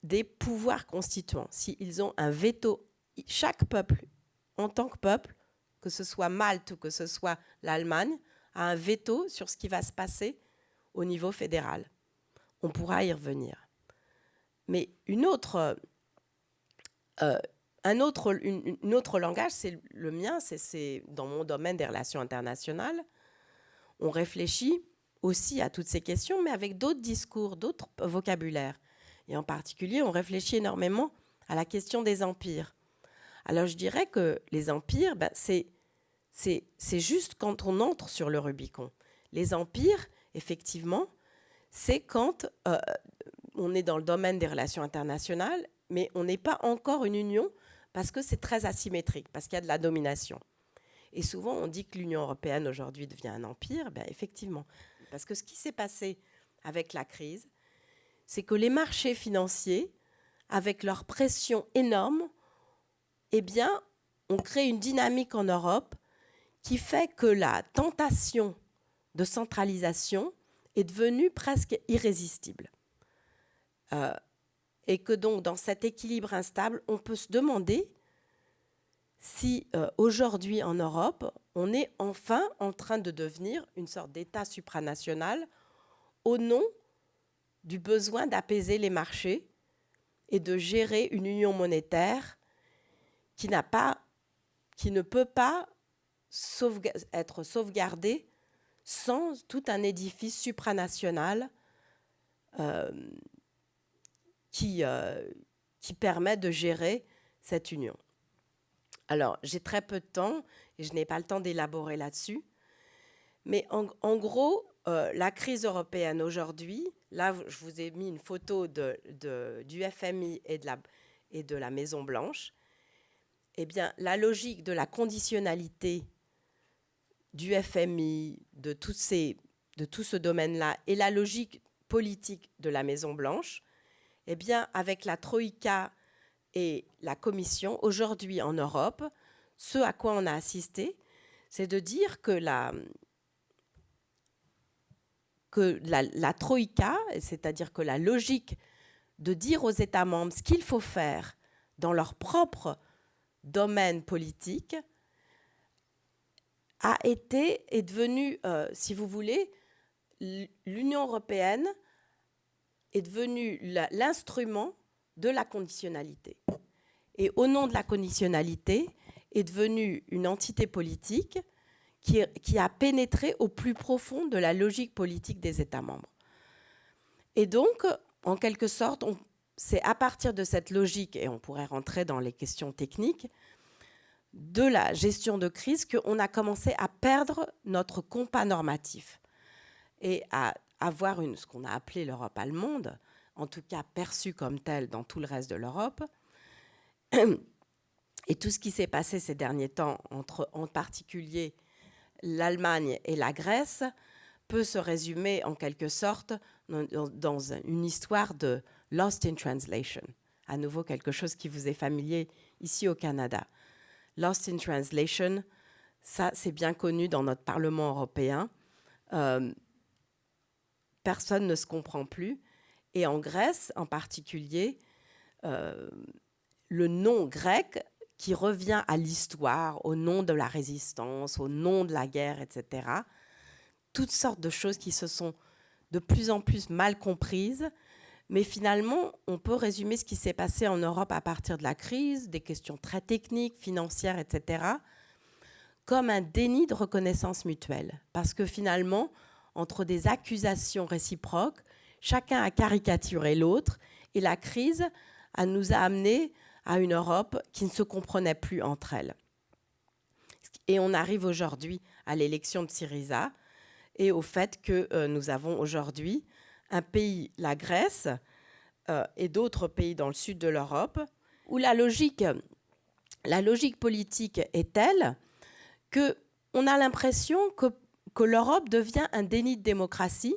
des pouvoirs constituants. S'ils ont un veto, chaque peuple, en tant que peuple, que ce soit Malte ou que ce soit l'Allemagne, a un veto sur ce qui va se passer au niveau fédéral. On pourra y revenir. Mais un autre langage, c'est le mien, c'est dans mon domaine des relations internationales. On réfléchit aussi à toutes ces questions, mais avec d'autres discours, d'autres vocabulaires. Et en particulier, on réfléchit énormément à la question des empires. Alors, je dirais que les empires, c'est juste quand on entre sur le Rubicon. Les empires, effectivement, c'est quand on est dans le domaine des relations internationales, mais on n'est pas encore une union parce que c'est très asymétrique, parce qu'il y a de la domination. Et souvent, on dit que l'Union européenne aujourd'hui devient un empire. Effectivement, parce que ce qui s'est passé avec la crise, c'est que les marchés financiers, avec leur pression énorme, on crée une dynamique en Europe qui fait que la tentation de centralisation est devenue presque irrésistible. Et que donc, dans cet équilibre instable, on peut se demander si aujourd'hui en Europe, on est enfin en train de devenir une sorte d'État supranational au nom du besoin d'apaiser les marchés et de gérer une union monétaire qui ne peut pas être sauvegardée sans tout un édifice supranational qui permet de gérer cette union. Alors, j'ai très peu de temps et je n'ai pas le temps d'élaborer là-dessus. Mais en gros, la crise européenne aujourd'hui, là, je vous ai mis une photo du FMI et de la Maison-Blanche. Eh bien, la logique de la conditionnalité du FMI, de tout ce domaine-là, et la logique politique de la Maison-Blanche, eh bien, avec la Troïka et la Commission, aujourd'hui en Europe, ce à quoi on a assisté, c'est de dire que la Troïka, c'est-à-dire que la logique de dire aux États membres ce qu'il faut faire dans leur propre domaine politique, est devenue, si vous voulez, l'Union européenne est devenue l'instrument de la conditionnalité. Et au nom de la conditionnalité, est devenue une entité politique qui a pénétré au plus profond de la logique politique des États membres. Et donc, en quelque sorte, c'est à partir de cette logique, et on pourrait rentrer dans les questions techniques, de la gestion de crise qu'on a commencé à perdre notre compas normatif et à avoir ce qu'on a appelé l'Europe allemande, en tout cas perçue comme telle dans tout le reste de l'Europe. Et tout ce qui s'est passé ces derniers temps, en particulier l'Allemagne et la Grèce, peut se résumer en quelque sorte dans une histoire de Lost in Translation. À nouveau, quelque chose qui vous est familier ici au Canada. Lost in Translation, ça c'est bien connu dans notre Parlement européen. Personne ne se comprend plus. Et en Grèce, en particulier, le nom grec qui revient à l'histoire, au nom de la résistance, au nom de la guerre, etc. Toutes sortes de choses qui se sont de plus en plus mal comprises. Mais finalement, on peut résumer ce qui s'est passé en Europe à partir de la crise, des questions très techniques, financières, etc., comme un déni de reconnaissance mutuelle. Parce que finalement, entre des accusations réciproques, chacun a caricaturé l'autre, et la crise nous a amenés à une Europe qui ne se comprenait plus entre elles. Et on arrive aujourd'hui à l'élection de Syriza et au fait que nous avons aujourd'hui un pays, la Grèce, et d'autres pays dans le sud de l'Europe, où la logique politique est telle qu'on a l'impression que l'Europe devient un déni de démocratie,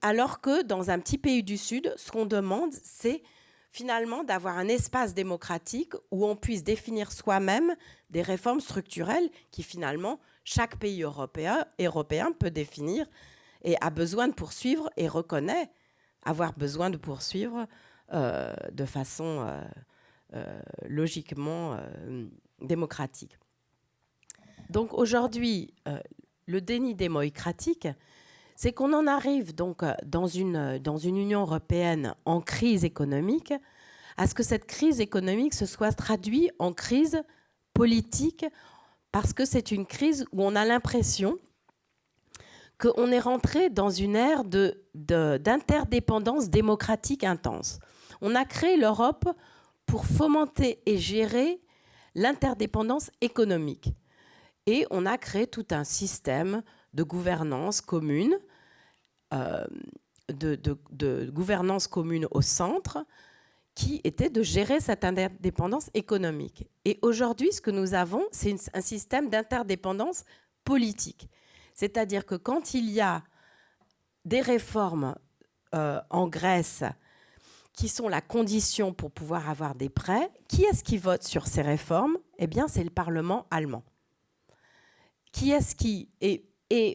alors que dans un petit pays du Sud, ce qu'on demande, c'est finalement d'avoir un espace démocratique où on puisse définir soi-même des réformes structurelles qui finalement chaque pays européen peut définir et a besoin de poursuivre et reconnaît avoir besoin de poursuivre de façon logiquement démocratique. Donc aujourd'hui, le déni démocratique, c'est qu'on en arrive donc dans une Union européenne en crise économique, à ce que cette crise économique se soit traduite en crise politique, parce que c'est une crise où on a l'impression qu'on est rentré dans une ère d'interdépendance démocratique intense. On a créé l'Europe pour fomenter et gérer l'interdépendance économique. Et on a créé tout un système de gouvernance commune, de gouvernance commune au centre, qui était de gérer cette interdépendance économique. Et aujourd'hui, ce que nous avons, c'est un système d'interdépendance politique. C'est-à-dire que quand il y a des réformes en Grèce qui sont la condition pour pouvoir avoir des prêts, qui est-ce qui vote sur ces réformes ? Eh bien, c'est le Parlement allemand. Qui est-ce qui est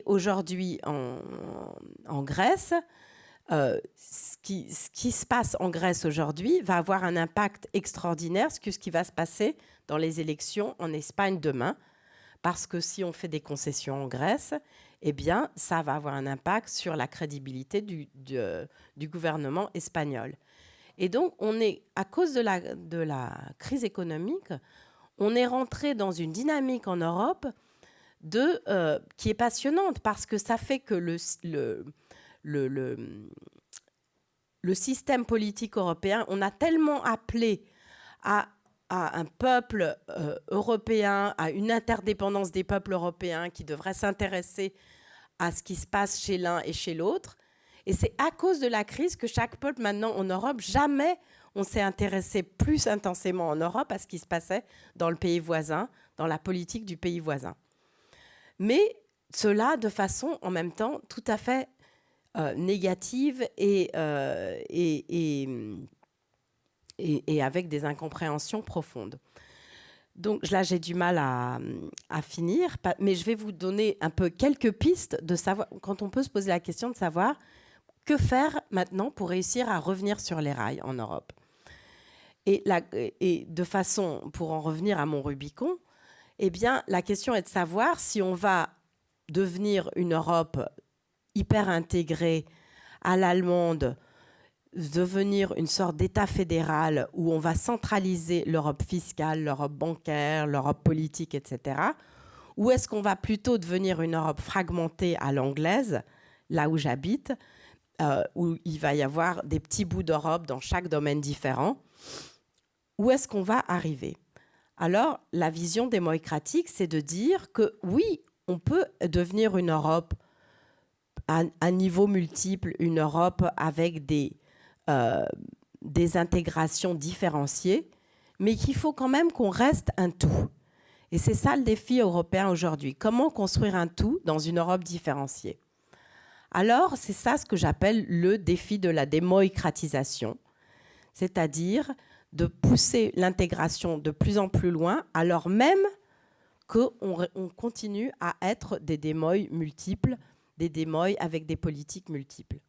aujourd'hui en Grèce, ce qui se passe en Grèce aujourd'hui va avoir un impact extraordinaire sur ce qui va se passer dans les élections en Espagne demain. Parce que si on fait des concessions en Grèce, eh bien, ça va avoir un impact sur la crédibilité du gouvernement espagnol. Et donc, à cause de la crise économique, on est rentré dans une dynamique en Europe qui est passionnante, parce que ça fait que le système politique européen, on a tellement appelé à un peuple européen, à une interdépendance des peuples européens qui devrait s'intéresser à ce qui se passe chez l'un et chez l'autre. Et c'est à cause de la crise que chaque peuple maintenant en Europe, jamais on s'est intéressé plus intensément en Europe à ce qui se passait dans le pays voisin, dans la politique du pays voisin. Mais cela de façon en même temps tout à fait négative et avec des incompréhensions profondes. Donc là, j'ai du mal à finir, mais je vais vous donner un peu quelques pistes de savoir, quand on peut se poser la question de savoir que faire maintenant pour réussir à revenir sur les rails en Europe. Et de façon, pour en revenir à mon Rubicon, eh bien, la question est de savoir si on va devenir une Europe hyper intégrée à l'allemande, devenir une sorte d'État fédéral où on va centraliser l'Europe fiscale, l'Europe bancaire, l'Europe politique, etc. Ou est-ce qu'on va plutôt devenir une Europe fragmentée à l'anglaise, là où j'habite, où il va y avoir des petits bouts d'Europe dans chaque domaine différent? Où est-ce qu'on va arriver? Alors, la vision démocratique, c'est de dire que oui, on peut devenir une Europe à niveau multiple une Europe avec des intégrations différenciées, mais qu'il faut quand même qu'on reste un tout. Et c'est ça le défi européen aujourd'hui. Comment construire un tout dans une Europe différenciée? Alors, c'est ça ce que j'appelle le défi de la démocratisation, c'est-à-dire de pousser l'intégration de plus en plus loin, alors même qu'on continue à être des démoïs multiples, des démoïs avec des politiques multiples.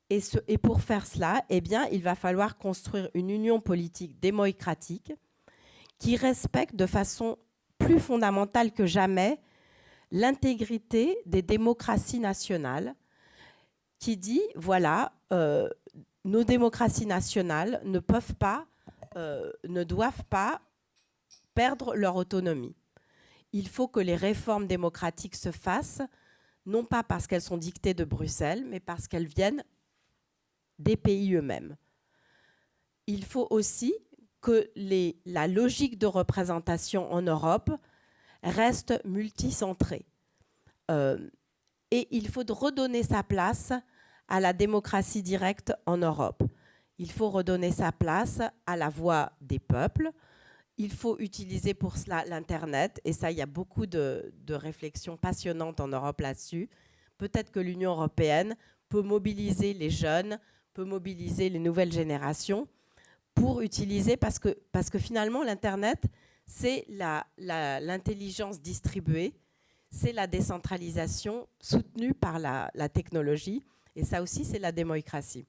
Et pour faire cela, eh bien, il va falloir construire une union politique démocratique qui respecte de façon plus fondamentale que jamais l'intégrité des démocraties nationales, qui dit, voilà, nos démocraties nationales ne doivent pas perdre leur autonomie. Il faut que les réformes démocratiques se fassent, non pas parce qu'elles sont dictées de Bruxelles, mais parce qu'elles viennent des pays eux-mêmes. Il faut aussi que la logique de représentation en Europe reste multicentrée. Et il faut redonner sa place à la démocratie directe en Europe. Il faut redonner sa place à la voix des peuples. Il faut utiliser pour cela l'Internet. Et ça, il y a beaucoup de réflexions passionnantes en Europe là-dessus. Peut-être que l'Union européenne peut mobiliser les jeunes, peut mobiliser les nouvelles générations pour utiliser, parce que finalement, l'Internet, c'est l'intelligence distribuée, c'est la décentralisation soutenue par la technologie, et ça aussi, c'est la démocratie.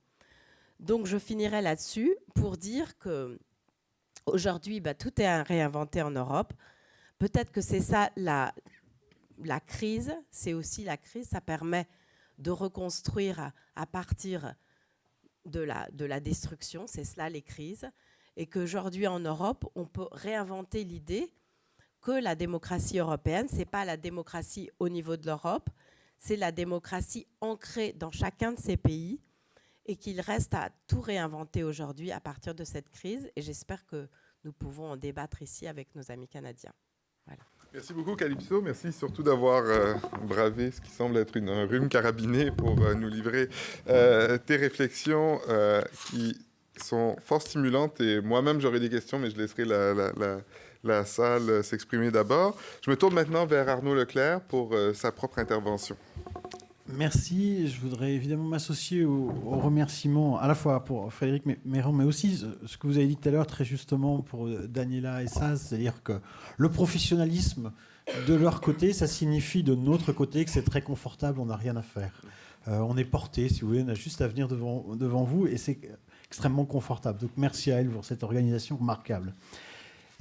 Donc, je finirai là-dessus pour dire qu'aujourd'hui, tout est à réinventer en Europe. Peut-être que c'est ça la crise, c'est aussi la crise, ça permet de reconstruire à partir de la destruction, c'est cela les crises, et qu'aujourd'hui en Europe, on peut réinventer l'idée que la démocratie européenne, ce n'est pas la démocratie au niveau de l'Europe, c'est la démocratie ancrée dans chacun de ces pays, et qu'il reste à tout réinventer aujourd'hui à partir de cette crise, et j'espère que nous pouvons en débattre ici avec nos amis canadiens. Voilà. Merci beaucoup, Calypso. Merci surtout d'avoir bravé ce qui semble être un rhume carabiné pour nous livrer tes réflexions qui sont fort stimulantes. Et moi-même, j'aurai des questions, mais je laisserai la salle s'exprimer d'abord. Je me tourne maintenant vers Arnaud Leclerc pour sa propre intervention. Merci. Je voudrais évidemment m'associer aux remerciements à la fois pour Frédéric Méran, mais aussi ce que vous avez dit tout à l'heure très justement pour Daniela et Saz, c'est-à-dire que le professionnalisme de leur côté, ça signifie de notre côté que c'est très confortable, on n'a rien à faire. On est porté, si vous voulez, on a juste à venir devant vous et c'est extrêmement confortable. Donc merci à elle pour cette organisation remarquable.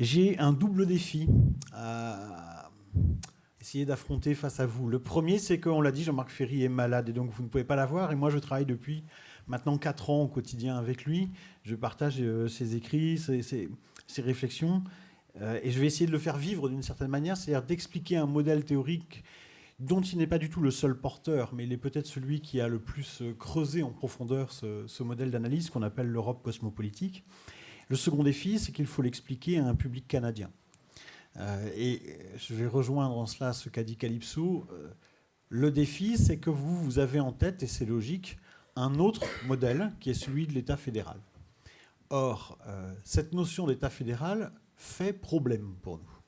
J'ai un double défi à essayer d'affronter face à vous. Le premier, c'est qu'on l'a dit, Jean-Marc Ferry est malade et donc vous ne pouvez pas la voir. Et moi, je travaille depuis maintenant 4 ans au quotidien avec lui. Je partage ses écrits, ses réflexions. Et je vais essayer de le faire vivre d'une certaine manière, c'est-à-dire d'expliquer un modèle théorique dont il n'est pas du tout le seul porteur, mais il est peut-être celui qui a le plus creusé en profondeur ce modèle d'analyse qu'on appelle l'Europe cosmopolitique. Le second défi, c'est qu'il faut l'expliquer à un public canadien. Et je vais rejoindre en cela ce qu'a dit Calypso. Le défi, c'est que vous avez en tête, et c'est logique, un autre modèle qui est celui de l'État fédéral. Or, cette notion d'État fédéral fait problème pour nous.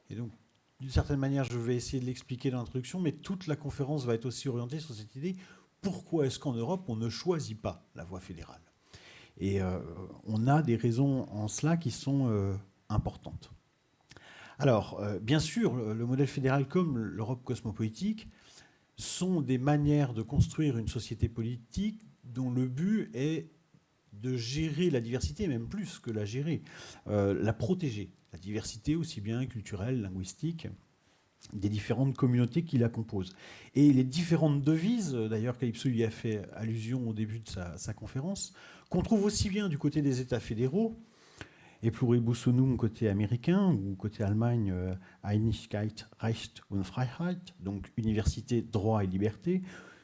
Et donc, d'une certaine manière, je vais essayer de l'expliquer dans l'introduction, mais toute la conférence va être aussi orientée sur cette idée. Pourquoi est-ce qu'en Europe, on ne choisit pas la voie fédérale ? Et on a des raisons en cela qui sont importantes. Alors, bien sûr, le modèle fédéral comme l'Europe cosmopolitique sont des manières de construire une société politique dont le but est de gérer la diversité, même plus que la gérer, la protéger. La diversité aussi bien culturelle, linguistique, des différentes communautés qui la composent. Et les différentes devises, d'ailleurs Calypso y a fait allusion au début de sa conférence, qu'on trouve aussi bien du côté des États fédéraux, et pluribus unum côté américain, ou côté Allemagne, Einigkeit, Recht und Freiheit, donc université, droit et liberté.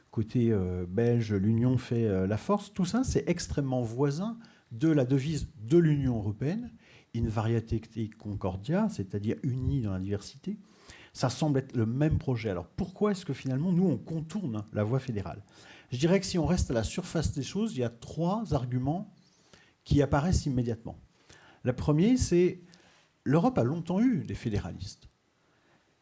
Côté belge, l'union fait la force. Tout ça, c'est extrêmement voisin de la devise de l'Union européenne, in varietate concordia, c'est-à-dire unie dans la diversité. Ça semble être le même projet. Alors pourquoi est-ce que finalement, nous, on contourne la voie fédérale? Je dirais que si on reste à la surface des choses, il y a 3 arguments qui apparaissent immédiatement. Le premier, c'est l'Europe a longtemps eu des fédéralistes.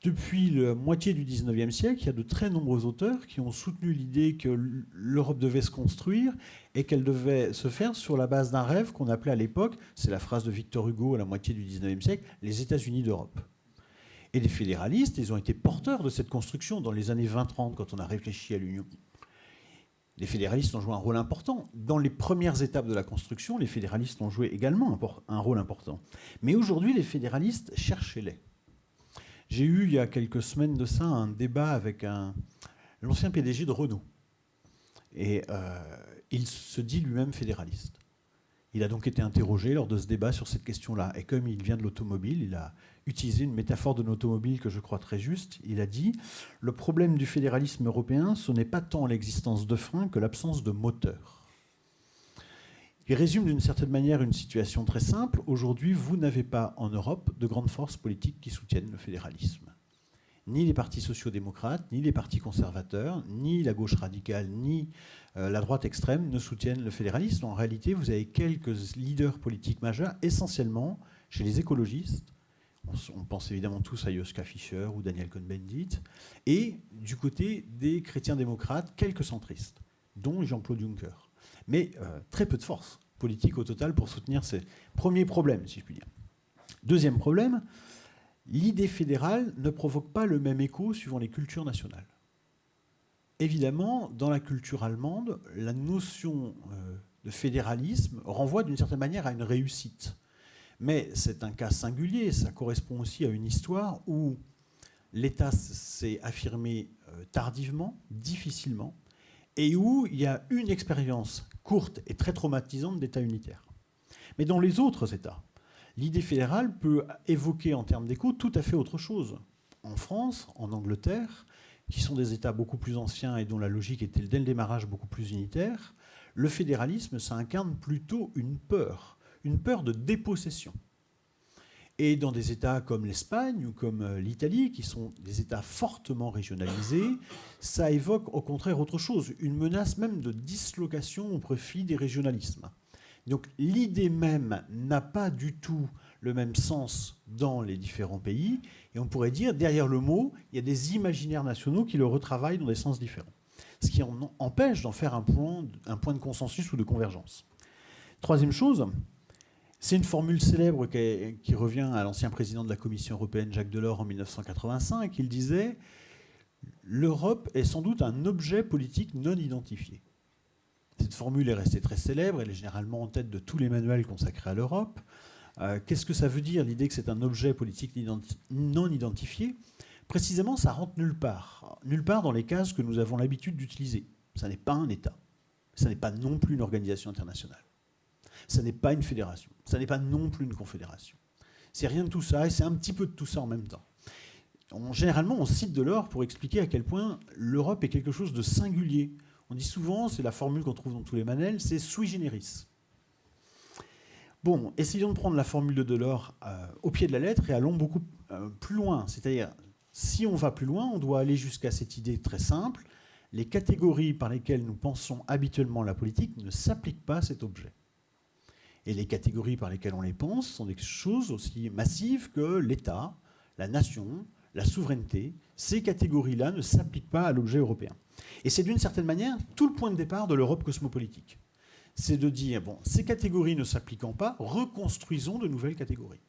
Depuis la moitié du 19e siècle, il y a de très nombreux auteurs qui ont soutenu l'idée que l'Europe devait se construire et qu'elle devait se faire sur la base d'un rêve qu'on appelait à l'époque, c'est la phrase de Victor Hugo à la moitié du 19e siècle, les États-Unis d'Europe. Et les fédéralistes, ils ont été porteurs de cette construction dans les années 20-30, quand on a réfléchi à l'Union. Les fédéralistes ont joué un rôle important. Dans les premières étapes de la construction, les fédéralistes ont joué également un rôle important. Mais aujourd'hui, les fédéralistes, cherchez-les. J'ai eu, il y a quelques semaines de ça, un débat avec l'ancien PDG de Renault. Et il se dit lui-même fédéraliste. Il a donc été interrogé lors de ce débat sur cette question-là. Et comme il vient de l'automobile, il a utilisé une métaphore de l'automobile que je crois très juste. Il a dit « Le problème du fédéralisme européen, ce n'est pas tant l'existence de freins que l'absence de moteur ». Il résume d'une certaine manière une situation très simple. Aujourd'hui, vous n'avez pas en Europe de grandes forces politiques qui soutiennent le fédéralisme. Ni les partis sociaux-démocrates, ni les partis conservateurs, ni la gauche radicale, ni la droite extrême ne soutiennent le fédéralisme. En réalité, vous avez quelques leaders politiques majeurs, essentiellement chez les écologistes. On pense évidemment tous à Joschka Fischer ou Daniel Cohn-Bendit. Et du côté des chrétiens démocrates, quelques centristes, dont Jean-Claude Juncker. Mais très peu de force politique au total pour soutenir ces premiers problèmes, si je puis dire. Deuxième problème, l'idée fédérale ne provoque pas le même écho suivant les cultures nationales. Évidemment, dans la culture allemande, la notion de fédéralisme renvoie d'une certaine manière à une réussite. Mais c'est un cas singulier, ça correspond aussi à une histoire où l'État s'est affirmé tardivement, difficilement, et où il y a une expérience courte et très traumatisante d'État unitaire. Mais dans les autres États, l'idée fédérale peut évoquer en termes d'écho tout à fait autre chose. En France, en Angleterre, qui sont des États beaucoup plus anciens et dont la logique était dès le démarrage beaucoup plus unitaire, le fédéralisme, ça incarne plutôt une peur de dépossession. Et dans des États comme l'Espagne ou comme l'Italie, qui sont des États fortement régionalisés, ça évoque au contraire autre chose, une menace même de dislocation au profit des régionalismes. Donc l'idée même n'a pas du tout le même sens dans les différents pays, et on pourrait dire, derrière le mot, il y a des imaginaires nationaux qui le retravaillent dans des sens différents. Ce qui en empêche d'en faire un point de consensus ou de convergence. Troisième chose, c'est une formule célèbre qui revient à l'ancien président de la Commission européenne, Jacques Delors, en 1985. Il disait « L'Europe est sans doute un objet politique non identifié ». Cette formule est restée très célèbre, elle est généralement en tête de tous les manuels consacrés à l'Europe. Qu'est-ce que ça veut dire, l'idée que c'est un objet politique non identifié? Précisément, ça rentre nulle part dans les cases que nous avons l'habitude d'utiliser. Ça n'est pas un État, ça n'est pas non plus une organisation internationale. Ça n'est pas une fédération, ça n'est pas non plus une confédération. C'est rien de tout ça, et c'est un petit peu de tout ça en même temps. Généralement, on cite Delors pour expliquer à quel point l'Europe est quelque chose de singulier. On dit souvent, c'est la formule qu'on trouve dans tous les manuels, c'est sui generis. Bon, essayons de prendre la formule de Delors au pied de la lettre et allons beaucoup plus loin. C'est-à-dire, si on va plus loin, on doit aller jusqu'à cette idée très simple. Les catégories par lesquelles nous pensons habituellement la politique ne s'appliquent pas à cet objet. Et les catégories par lesquelles on les pense sont des choses aussi massives que l'État, la nation, la souveraineté. Ces catégories-là ne s'appliquent pas à l'objet européen. Et c'est d'une certaine manière tout le point de départ de l'Europe cosmopolitique. C'est de dire, bon, ces catégories ne s'appliquant pas, reconstruisons de nouvelles catégories.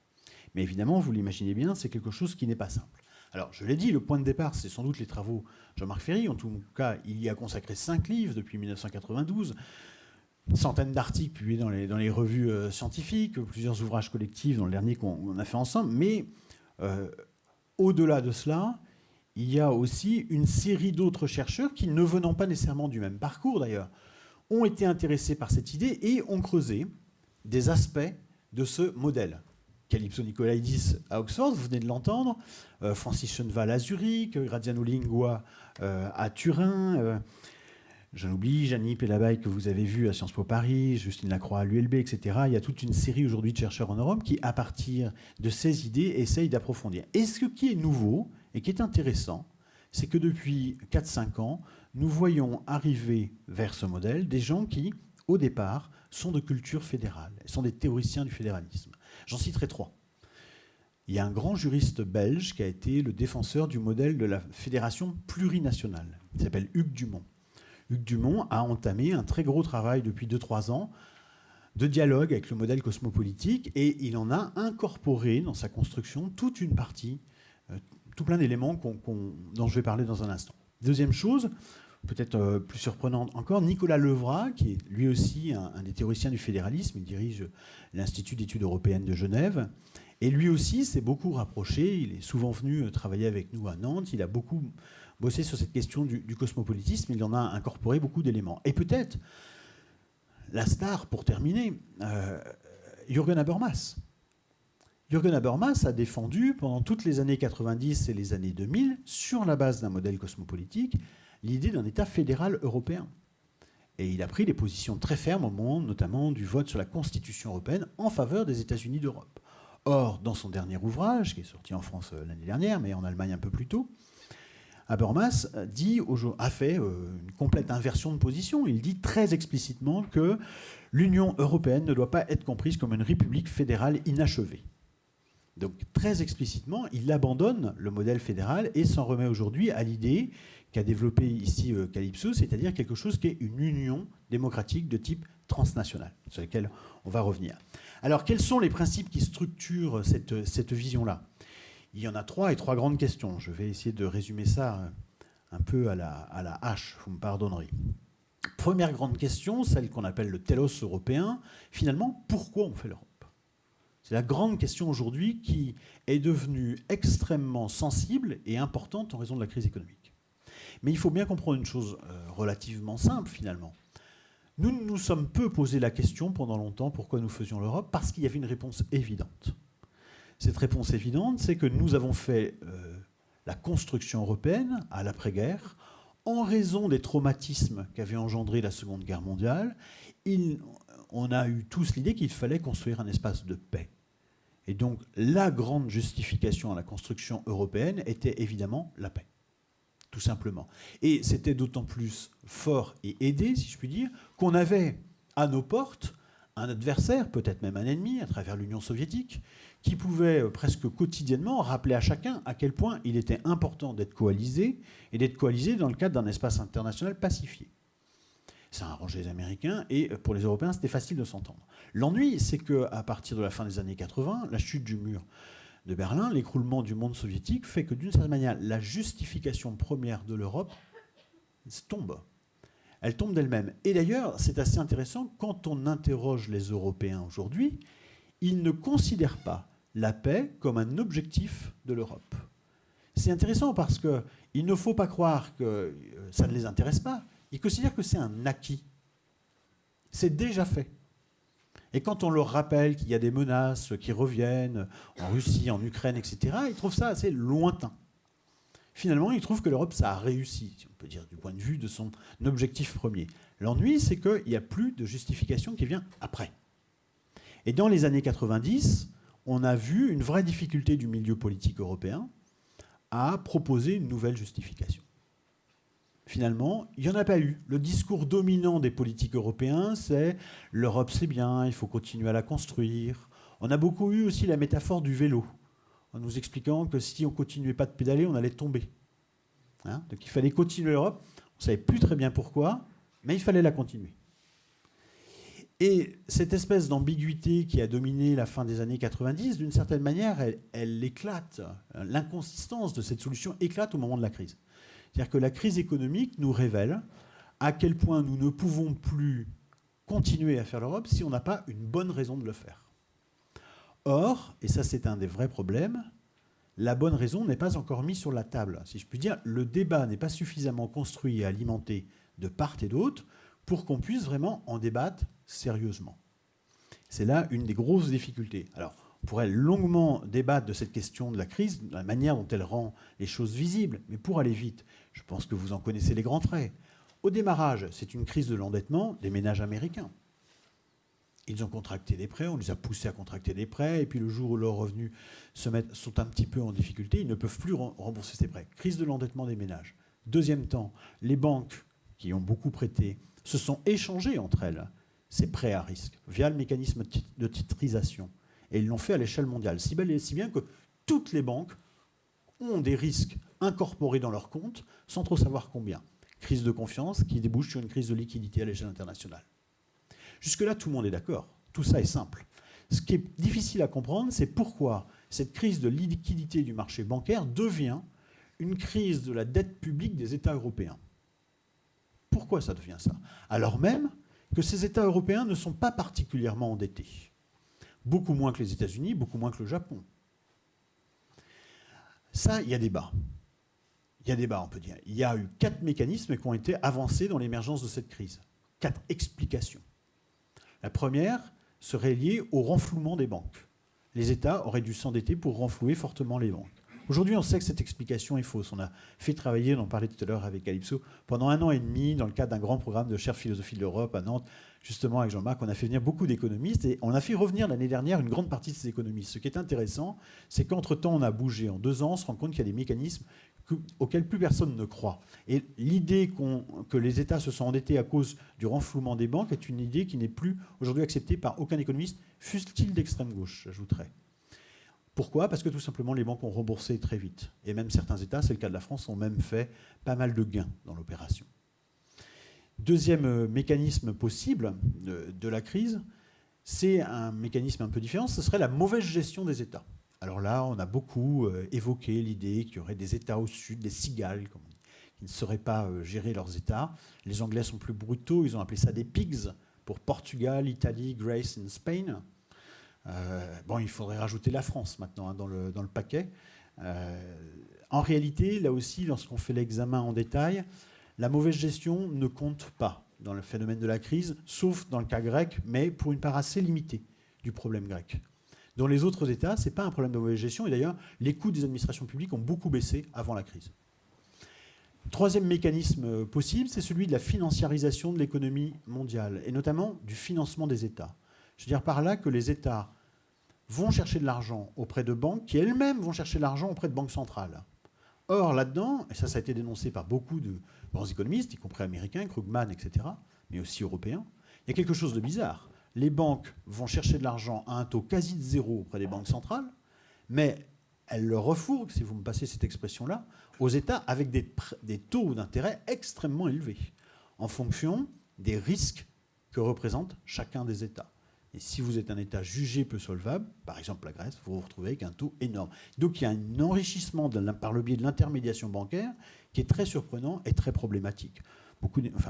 Mais évidemment, vous l'imaginez bien, c'est quelque chose qui n'est pas simple. Alors, je l'ai dit, le point de départ, c'est sans doute les travaux de Jean-Marc Ferry. En tout cas, il y a consacré 5 livres depuis 1992. Centaines d'articles publiés dans les revues scientifiques, plusieurs ouvrages collectifs, dans le dernier qu'on a fait ensemble. Mais au-delà de cela, il y a aussi une série d'autres chercheurs qui, ne venant pas nécessairement du même parcours d'ailleurs, ont été intéressés par cette idée et ont creusé des aspects de ce modèle. Calypso Nicolaïdis à Oxford, vous venez de l'entendre, Francis Chenval à Zurich, Graziano Lingua à Turin, j'en oublie, Gianni Pellabaye que vous avez vu à Sciences Po Paris, Justine Lacroix à l'ULB, etc. Il y a toute une série aujourd'hui de chercheurs en Europe qui, à partir de ces idées, essayent d'approfondir. Et ce qui est nouveau, et qui est intéressant, c'est que depuis 4-5 ans, nous voyons arriver vers ce modèle des gens qui, au départ, sont de culture fédérale, sont des théoriciens du fédéralisme. J'en citerai 3. Il y a un grand juriste belge qui a été le défenseur du modèle de la fédération plurinationale. Il s'appelle Hugues Dumont. Hugues Dumont a entamé un très gros travail depuis 2-3 ans de dialogue avec le modèle cosmopolitique et il en a incorporé dans sa construction toute une partie, tout plein d'éléments dont je vais parler dans un instant. Deuxième chose, peut-être plus surprenante encore, Nicolas Levrat, qui est lui aussi un des théoriciens du fédéralisme, il dirige l'Institut d'études européennes de Genève, et lui aussi s'est beaucoup rapproché, il est souvent venu travailler avec nous à Nantes, il a beaucoup bossé sur cette question du cosmopolitisme, il en a incorporé beaucoup d'éléments. Et peut-être la star, pour terminer, Jürgen Habermas. Jürgen Habermas a défendu pendant toutes les années 90 et les années 2000, sur la base d'un modèle cosmopolitique, l'idée d'un État fédéral européen. Et il a pris des positions très fermes au moment notamment du vote sur la Constitution européenne en faveur des États-Unis d'Europe. Or, dans son dernier ouvrage, qui est sorti en France l'année dernière, mais en Allemagne un peu plus tôt, Habermas a fait une complète inversion de position. Il dit très explicitement que l'Union européenne ne doit pas être comprise comme une république fédérale inachevée. Donc très explicitement, il abandonne le modèle fédéral et s'en remet aujourd'hui à l'idée qu'a développée ici Calypso, c'est-à-dire quelque chose qui est une union démocratique de type transnational, sur laquelle on va revenir. Alors quels sont les principes qui structurent cette vision-là ? Il y en a 3 et 3 grandes questions. Je vais essayer de résumer ça un peu à la hache, vous me pardonnerez. Première grande question, celle qu'on appelle le telos européen. Finalement, pourquoi on fait l'Europe ? C'est la grande question aujourd'hui qui est devenue extrêmement sensible et importante en raison de la crise économique. Mais il faut bien comprendre une chose relativement simple finalement. Nous nous sommes peu posé la question pendant longtemps pourquoi nous faisions l'Europe, parce qu'il y avait une réponse évidente. Cette réponse évidente, c'est que nous avons fait la construction européenne à l'après-guerre en raison des traumatismes qu'avait engendré la Seconde Guerre mondiale. On a eu tous l'idée qu'il fallait construire un espace de paix. Et donc la grande justification à la construction européenne était évidemment la paix, tout simplement. Et c'était d'autant plus fort et aidé, si je puis dire, qu'on avait à nos portes un adversaire, peut-être même un ennemi, à travers l'Union soviétique, qui pouvait presque quotidiennement rappeler à chacun à quel point il était important d'être coalisé, et d'être coalisé dans le cadre d'un espace international pacifié. Ça a arrangé les Américains, et pour les Européens, c'était facile de s'entendre. L'ennui, c'est qu'à partir de la fin des années 80, la chute du mur de Berlin, l'écroulement du monde soviétique, fait que d'une certaine manière, la justification première de l'Europe tombe. Elle tombe d'elle-même. Et d'ailleurs, c'est assez intéressant, quand on interroge les Européens aujourd'hui, ils ne considèrent pas la paix comme un objectif de l'Europe. C'est intéressant parce qu'il ne faut pas croire que ça ne les intéresse pas. Ils considèrent que c'est un acquis. C'est déjà fait. Et quand on leur rappelle qu'il y a des menaces qui reviennent en Russie, en Ukraine, etc., ils trouvent ça assez lointain. Finalement, ils trouvent que l'Europe, ça a réussi, si on peut dire, du point de vue de son objectif premier. L'ennui, c'est qu'il n'y a plus de justification qui vient après. Et dans les années 90, on a vu une vraie difficulté du milieu politique européen à proposer une nouvelle justification. Finalement, il n'y en a pas eu. Le discours dominant des politiques européens, c'est « l'Europe c'est bien, il faut continuer à la construire ». On a beaucoup eu aussi la métaphore du vélo, en nous expliquant que si on ne continuait pas de pédaler, on allait tomber. Donc il fallait continuer l'Europe. On ne savait plus très bien pourquoi, mais il fallait la continuer. Et cette espèce d'ambiguïté qui a dominé la fin des années 90, d'une certaine manière, elle éclate. L'inconsistance de cette solution éclate au moment de la crise. C'est-à-dire que la crise économique nous révèle à quel point nous ne pouvons plus continuer à faire l'Europe si on n'a pas une bonne raison de le faire. Or, et ça c'est un des vrais problèmes, la bonne raison n'est pas encore mise sur la table. Si je puis dire, le débat n'est pas suffisamment construit et alimenté de part et d'autre pour qu'on puisse vraiment en débattre sérieusement. C'est là une des grosses difficultés. Alors, on pourrait longuement débattre de cette question de la crise, de la manière dont elle rend les choses visibles, mais pour aller vite, je pense que vous en connaissez les grands traits. Au démarrage, c'est une crise de l'endettement des ménages américains. Ils ont contracté des prêts, on les a poussés à contracter des prêts, et puis le jour où leurs revenus sont un petit peu en difficulté, ils ne peuvent plus rembourser ces prêts. Crise de l'endettement des ménages. Deuxième temps, les banques qui ont beaucoup prêté se sont échangées entre elles ces prêts à risque via le mécanisme de titrisation. Et ils l'ont fait à l'échelle mondiale. Si bien que toutes les banques ont des risques incorporés dans leurs comptes sans trop savoir combien. Crise de confiance qui débouche sur une crise de liquidité à l'échelle internationale. Jusque-là, tout le monde est d'accord. Tout ça est simple. Ce qui est difficile à comprendre, c'est pourquoi cette crise de liquidité du marché bancaire devient une crise de la dette publique des États européens. Pourquoi ça devient ça? Alors même que ces États européens ne sont pas particulièrement endettés. Beaucoup moins que les États-Unis, beaucoup moins que le Japon. Ça, il y a débat. Il y a débat, on peut dire. Il y a eu 4 mécanismes qui ont été avancés dans l'émergence de cette crise. 4 explications. La première serait liée au renflouement des banques. Les États auraient dû s'endetter pour renflouer fortement les banques. Aujourd'hui, on sait que cette explication est fausse. On a fait travailler, on en parlait tout à l'heure avec Calypso, pendant 1 an et demi, dans le cadre d'un grand programme de chaire philosophie de l'Europe à Nantes, justement avec Jean-Marc, on a fait venir beaucoup d'économistes et on a fait revenir l'année dernière une grande partie de ces économistes. Ce qui est intéressant, c'est qu'entre-temps, on a bougé. En 2 ans, on se rend compte qu'il y a des mécanismes auxquels plus personne ne croit. Et l'idée que les États se sont endettés à cause du renflouement des banques est une idée qui n'est plus aujourd'hui acceptée par aucun économiste, fût-il d'extrême gauche, j'ajouterais. Pourquoi? Parce que tout simplement, les banques ont remboursé très vite. Et même certains États, c'est le cas de la France, ont même fait pas mal de gains dans l'opération. Deuxième mécanisme possible de la crise, c'est un mécanisme un peu différent, ce serait la mauvaise gestion des États. Alors là, on a beaucoup évoqué l'idée qu'il y aurait des États au sud, des cigales, comme on dit, qui ne sauraient pas gérer leurs États. Les Anglais sont plus brutaux, ils ont appelé ça des pigs pour Portugal, Italie, Greece and Spain. Il faudrait rajouter la France maintenant dans le paquet. En réalité, là aussi, lorsqu'on fait l'examen en détail, la mauvaise gestion ne compte pas dans le phénomène de la crise, sauf dans le cas grec, mais pour une part assez limitée du problème grec. Dans les autres États, ce n'est pas un problème de mauvaise gestion, et d'ailleurs, les coûts des administrations publiques ont beaucoup baissé avant la crise. Troisième mécanisme possible, c'est celui de la financiarisation de l'économie mondiale, et notamment du financement des États. Je veux dire par là que les États vont chercher de l'argent auprès de banques qui elles-mêmes vont chercher de l'argent auprès de banques centrales. Or, là-dedans, et ça a été dénoncé par beaucoup de grands économistes, y compris américains, Krugman, etc., mais aussi européens, il y a quelque chose de bizarre. Les banques vont chercher de l'argent à un taux quasi de zéro auprès des banques centrales, mais elles le refourguent, si vous me passez cette expression-là, aux États avec des taux d'intérêt extrêmement élevés, en fonction des risques que représente chacun des États. Et si vous êtes un État jugé peu solvable, par exemple la Grèce, vous vous retrouvez avec un taux énorme. Donc il y a un enrichissement par le biais de l'intermédiation bancaire qui est très surprenant et très problématique.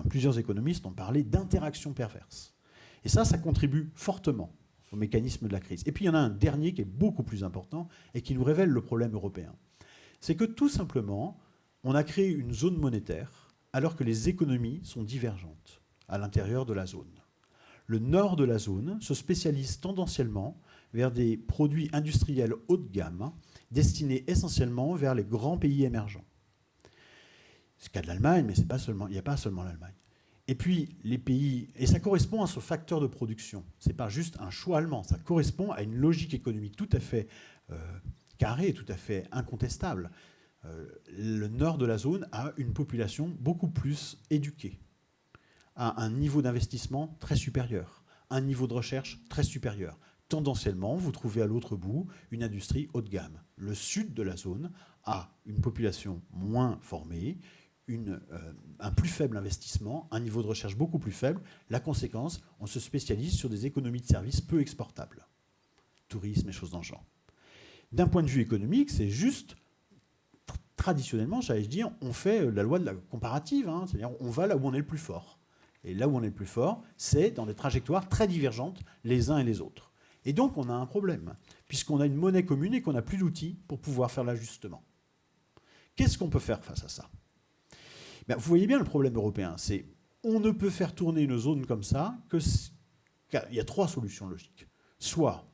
Plusieurs économistes ont parlé d'interaction perverse. Et ça contribue fortement au mécanisme de la crise. Et puis il y en a un dernier qui est beaucoup plus important et qui nous révèle le problème européen. C'est que tout simplement, on a créé une zone monétaire alors que les économies sont divergentes à l'intérieur de la zone. Le nord de la zone se spécialise tendanciellement vers des produits industriels haut de gamme destinés essentiellement vers les grands pays émergents. C'est le cas de l'Allemagne, mais il n'y a pas seulement l'Allemagne. Et puis, les pays... Et ça correspond à ce facteur de production. Ce n'est pas juste un choix allemand, ça correspond à une logique économique tout à fait carrée, tout à fait incontestable. Le nord de la zone a une population beaucoup plus éduquée, à un niveau d'investissement très supérieur, un niveau de recherche très supérieur. Tendanciellement, vous trouvez à l'autre bout une industrie haut de gamme. Le sud de la zone a une population moins formée, un plus faible investissement, un niveau de recherche beaucoup plus faible. La conséquence, on se spécialise sur des économies de services peu exportables. Tourisme et choses dans le genre. D'un point de vue économique, c'est juste, traditionnellement, j'allais dire, on fait la loi de la comparative, c'est-à-dire on va là où on est le plus fort. Et là où on est le plus fort, c'est dans des trajectoires très divergentes les uns et les autres. Et donc on a un problème, puisqu'on a une monnaie commune et qu'on n'a plus d'outils pour pouvoir faire l'ajustement. Qu'est-ce qu'on peut faire face à ça ? Vous voyez bien le problème européen, c'est on ne peut faire tourner une zone comme ça qu'il y a 3 solutions logiques. Soit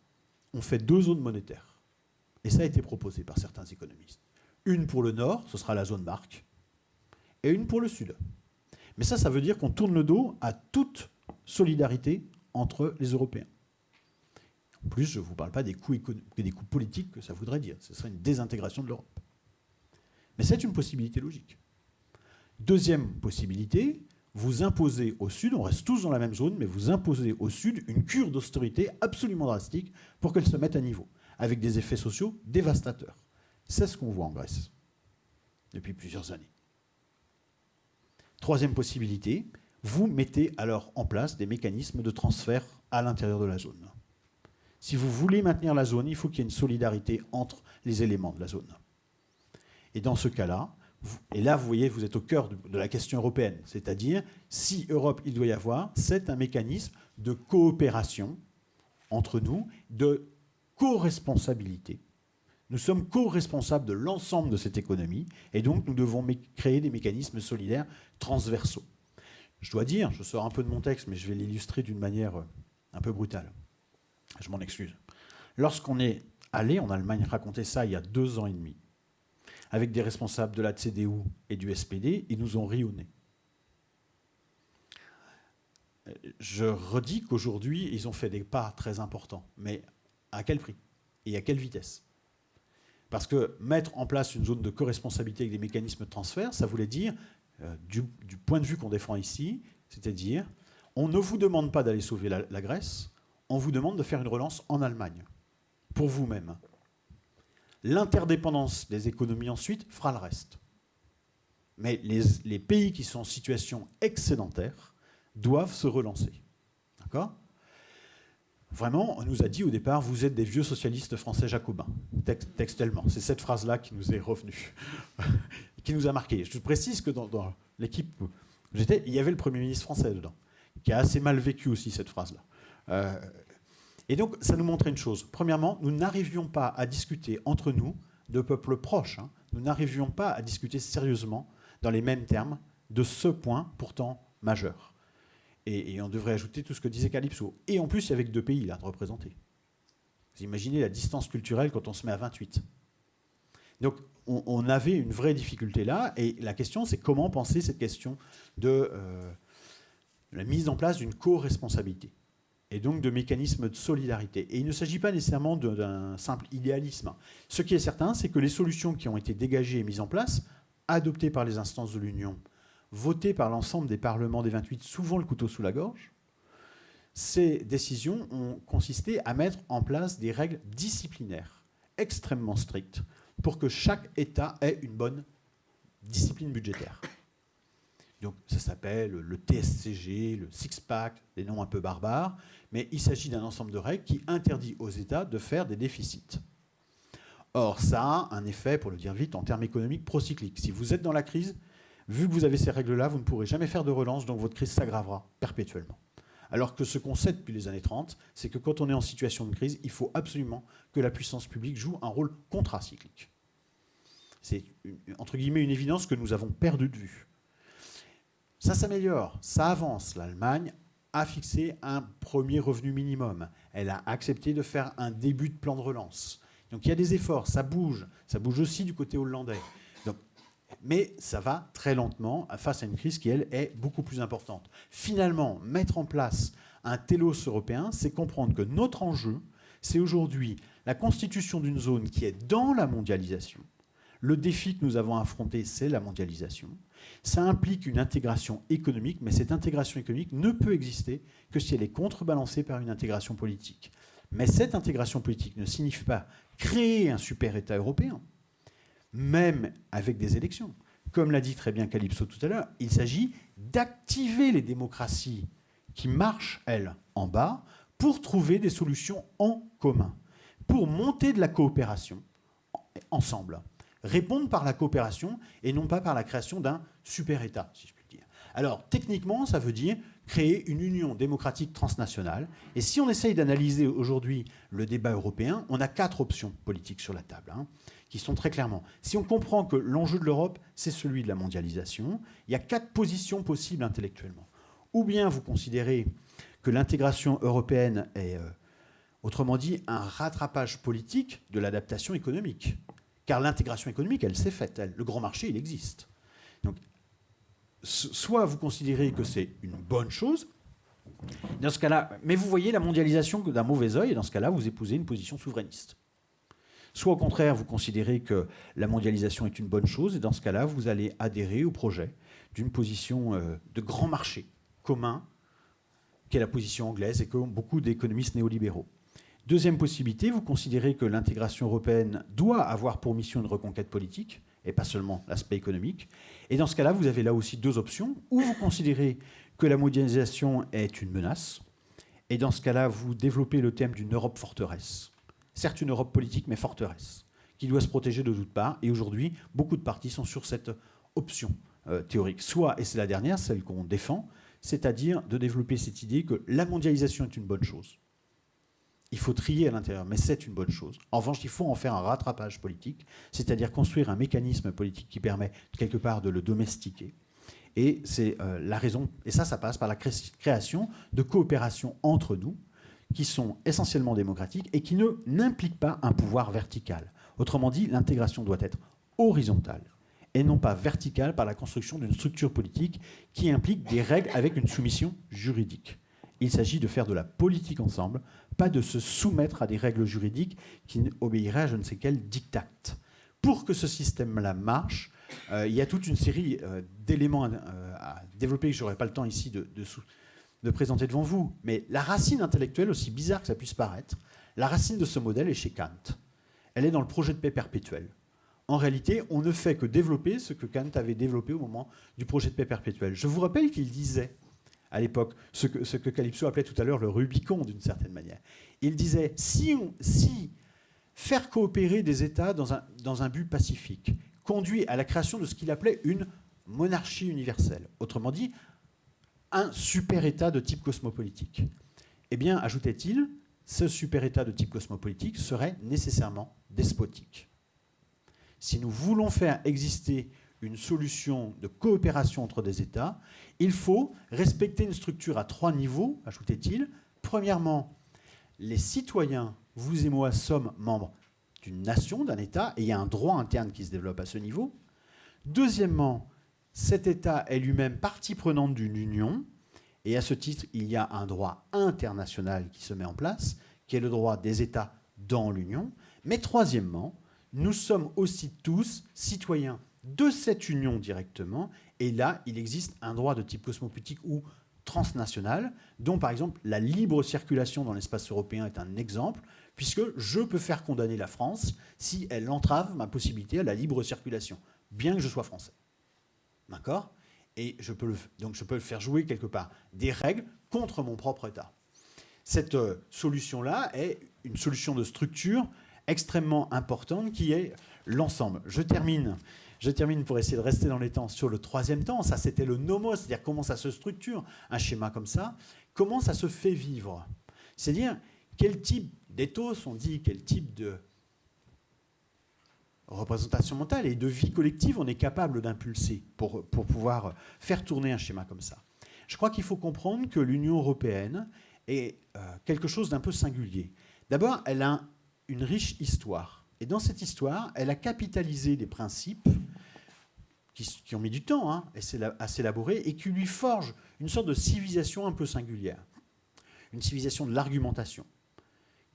on fait 2 zones monétaires, et ça a été proposé par certains économistes. Une pour le nord, ce sera la zone marque, et une pour le sud. Mais ça veut dire qu'on tourne le dos à toute solidarité entre les Européens. En plus, je ne vous parle pas des coûts politiques que ça voudrait dire. Ce serait une désintégration de l'Europe. Mais c'est une possibilité logique. Deuxième possibilité, vous imposez au Sud, on reste tous dans la même zone, mais vous imposez au Sud une cure d'austérité absolument drastique pour qu'elle se mette à niveau, avec des effets sociaux dévastateurs. C'est ce qu'on voit en Grèce depuis plusieurs années. Troisième possibilité, vous mettez alors en place des mécanismes de transfert à l'intérieur de la zone. Si vous voulez maintenir la zone, il faut qu'il y ait une solidarité entre les éléments de la zone. Et dans ce cas-là, et là, vous voyez, vous êtes au cœur de la question européenne. C'est-à-dire, si Europe, il doit y avoir, c'est un mécanisme de coopération entre nous, de co-responsabilité. Nous sommes co-responsables de l'ensemble de cette économie, et donc nous devons créer des mécanismes solidaires transversaux. Je dois dire, je sors un peu de mon texte, mais je vais l'illustrer d'une manière un peu brutale. Je m'en excuse. Lorsqu'on est allé en Allemagne raconter ça il y a 2 ans et demi, avec des responsables de la CDU et du SPD, ils nous ont ri au nez. Je redis qu'aujourd'hui, ils ont fait des pas très importants. Mais à quel prix? Et à quelle vitesse? Parce que mettre en place une zone de co-responsabilité avec des mécanismes de transfert, ça voulait dire, du point de vue qu'on défend ici, c'est-à-dire, on ne vous demande pas d'aller sauver la Grèce, on vous demande de faire une relance en Allemagne, pour vous-même. L'interdépendance des économies ensuite fera le reste. Mais les pays qui sont en situation excédentaire doivent se relancer. D'accord ? Vraiment, on nous a dit au départ, vous êtes des vieux socialistes français jacobins, textuellement. C'est cette phrase-là qui nous est revenue, qui nous a marqué. Je précise que dans l'équipe où j'étais, il y avait le Premier ministre français dedans, qui a assez mal vécu aussi cette phrase-là. Et donc, ça nous montrait une chose. Premièrement, nous n'arrivions pas à discuter entre nous, de peuples proches, nous n'arrivions pas à discuter sérieusement, dans les mêmes termes, de ce point pourtant majeur. Et on devrait ajouter tout ce que disait Calypso. Et en plus, il y avait que 2 pays là, représentés. Vous imaginez la distance culturelle quand on se met à 28. Donc, on avait une vraie difficulté là. Et la question, c'est comment penser cette question de la mise en place d'une co-responsabilité et donc de mécanismes de solidarité. Et il ne s'agit pas nécessairement d'un simple idéalisme. Ce qui est certain, c'est que les solutions qui ont été dégagées et mises en place, adoptées par les instances de l'Union, votées par l'ensemble des parlements des 28, souvent le couteau sous la gorge, ces décisions ont consisté à mettre en place des règles disciplinaires extrêmement strictes pour que chaque État ait une bonne discipline budgétaire. Donc ça s'appelle le TSCG, le six-pack, des noms un peu barbares, mais il s'agit d'un ensemble de règles qui interdit aux États de faire des déficits. Or, ça a un effet, pour le dire vite, en termes économiques procycliques. Si vous êtes dans la crise, vu que vous avez ces règles-là, vous ne pourrez jamais faire de relance, donc votre crise s'aggravera perpétuellement. Alors que ce qu'on sait depuis les années 30, c'est que quand on est en situation de crise, il faut absolument que la puissance publique joue un rôle contracyclique. C'est, entre guillemets, une évidence que nous avons perdu de vue. Ça s'améliore, ça avance. L'Allemagne a fixé un premier revenu minimum. Elle a accepté de faire un début de plan de relance. Donc il y a des efforts, ça bouge aussi du côté hollandais. Donc, mais ça va très lentement face à une crise qui, elle, est beaucoup plus importante. Finalement, mettre en place un télos européen, c'est comprendre que notre enjeu, c'est aujourd'hui la constitution d'une zone qui est dans la mondialisation. Le défi que nous avons affronté, c'est la mondialisation. Ça implique une intégration économique, mais cette intégration économique ne peut exister que si elle est contrebalancée par une intégration politique. Mais cette intégration politique ne signifie pas créer un super-État européen, même avec des élections. Comme l'a dit très bien Calypso tout à l'heure, il s'agit d'activer les démocraties qui marchent, elles, en bas, pour trouver des solutions en commun, pour monter de la coopération ensemble. Répondre par la coopération et non pas par la création d'un super-État, si je puis dire. Alors, techniquement, ça veut dire créer une union démocratique transnationale. Et si on essaye d'analyser aujourd'hui le débat européen, on a 4 options politiques sur la table, qui sont très clairement. Si on comprend que l'enjeu de l'Europe, c'est celui de la mondialisation, il y a 4 positions possibles intellectuellement. Ou bien vous considérez que l'intégration européenne est, autrement dit, un rattrapage politique de l'adaptation économique. Car l'intégration économique, elle s'est faite. Le grand marché, il existe. Donc, soit vous considérez que c'est une bonne chose, Dans ce cas-là, mais vous voyez la mondialisation d'un mauvais œil, et dans ce cas-là, vous épousez une position souverainiste. Soit au contraire, vous considérez que la mondialisation est une bonne chose, et dans ce cas-là, vous allez adhérer au projet d'une position de grand marché commun, qui est la position anglaise et que beaucoup d'économistes néolibéraux. Deuxième possibilité, vous considérez que l'intégration européenne doit avoir pour mission une reconquête politique, et pas seulement l'aspect économique. Et dans ce cas-là, vous avez là aussi deux options. Ou vous considérez que la mondialisation est une menace, et dans ce cas-là, vous développez le thème d'une Europe forteresse. Certes, une Europe politique, mais forteresse, qui doit se protéger de toutes parts. Et aujourd'hui, beaucoup de partis sont sur cette option théorique. Soit, et c'est la dernière, celle qu'on défend, c'est-à-dire de développer cette idée que la mondialisation est une bonne chose. Il faut trier à l'intérieur, mais c'est une bonne chose. En revanche, il faut en faire un rattrapage politique, c'est-à-dire construire un mécanisme politique qui permet quelque part de le domestiquer. Et c'est la raison, et ça passe par la création de coopérations entre nous, qui sont essentiellement démocratiques et qui n'impliquent pas un pouvoir vertical. Autrement dit, l'intégration doit être horizontale et non pas verticale par la construction d'une structure politique qui implique des règles avec une soumission juridique. Il s'agit de faire de la politique ensemble, pas de se soumettre à des règles juridiques qui obéiraient à je ne sais quel diktat. Pour que ce système-là marche, il y a toute une série d'éléments à développer que je n'aurai pas le temps ici de présenter devant vous. Mais la racine intellectuelle, aussi bizarre que ça puisse paraître, la racine de ce modèle est chez Kant. Elle est dans le projet de paix perpétuel. En réalité, on ne fait que développer ce que Kant avait développé au moment du projet de paix perpétuel. Je vous rappelle qu'il disait, à l'époque, ce que Calypso appelait tout à l'heure le Rubicon, d'une certaine manière. Il disait, si faire coopérer des États dans un but pacifique conduit à la création de ce qu'il appelait une monarchie universelle, autrement dit, un super-État de type cosmopolitique. Eh bien, ajoutait-il, ce super-État de type cosmopolitique serait nécessairement despotique. Si nous voulons faire exister une solution de coopération entre des États, il faut respecter une structure à 3 niveaux, ajoutait-il. Premièrement, les citoyens, vous et moi, sommes membres d'une nation, d'un État, et il y a un droit interne qui se développe à ce niveau. Deuxièmement, cet État est lui-même partie prenante d'une union, et à ce titre, il y a un droit international qui se met en place, qui est le droit des États dans l'union. Mais troisièmement, nous sommes aussi tous citoyens de cette union directement, et là, il existe un droit de type cosmopolitique ou transnational, dont par exemple la libre circulation dans l'espace européen est un exemple, puisque je peux faire condamner la France si elle entrave ma possibilité à la libre circulation, bien que je sois français. D'accord ? Et donc je peux le faire jouer quelque part des règles contre mon propre État. Cette solution-là est une solution de structure extrêmement importante qui est l'ensemble. Je termine pour essayer de rester dans les temps sur le troisième temps. Ça, c'était le nomos, c'est-à-dire comment ça se structure, un schéma comme ça. Comment ça se fait vivre ? C'est-à-dire quel type d'éthos, on dit, quel type de représentation mentale et de vie collective on est capable d'impulser pour pouvoir faire tourner un schéma comme ça. Je crois qu'il faut comprendre que l'Union européenne est quelque chose d'un peu singulier. D'abord, elle a une riche histoire. Et dans cette histoire, elle a capitalisé des principes qui ont mis du temps à s'élaborer et qui lui forgent une sorte de civilisation un peu singulière. Une civilisation de l'argumentation,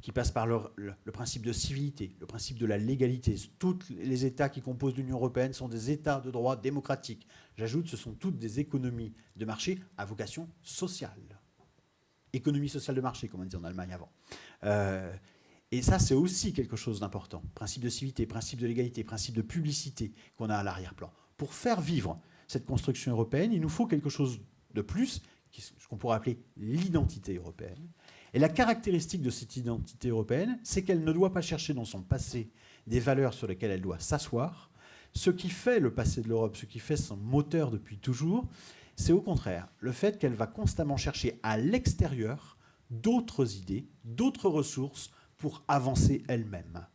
qui passe par le principe de civilité, le principe de la légalité. Tous les États qui composent l'Union européenne sont des États de droit démocratiques. J'ajoute, ce sont toutes des économies de marché à vocation sociale. Économie sociale de marché, comme on disait en Allemagne avant. Et ça, c'est aussi quelque chose d'important. Principe de civilité, principe de légalité, principe de publicité qu'on a à l'arrière-plan. Pour faire vivre cette construction européenne, il nous faut quelque chose de plus, ce qu'on pourrait appeler l'identité européenne. Et la caractéristique de cette identité européenne, c'est qu'elle ne doit pas chercher dans son passé des valeurs sur lesquelles elle doit s'asseoir. Ce qui fait le passé de l'Europe, ce qui fait son moteur depuis toujours, c'est au contraire le fait qu'elle va constamment chercher à l'extérieur d'autres idées, d'autres ressources pour avancer elle-même.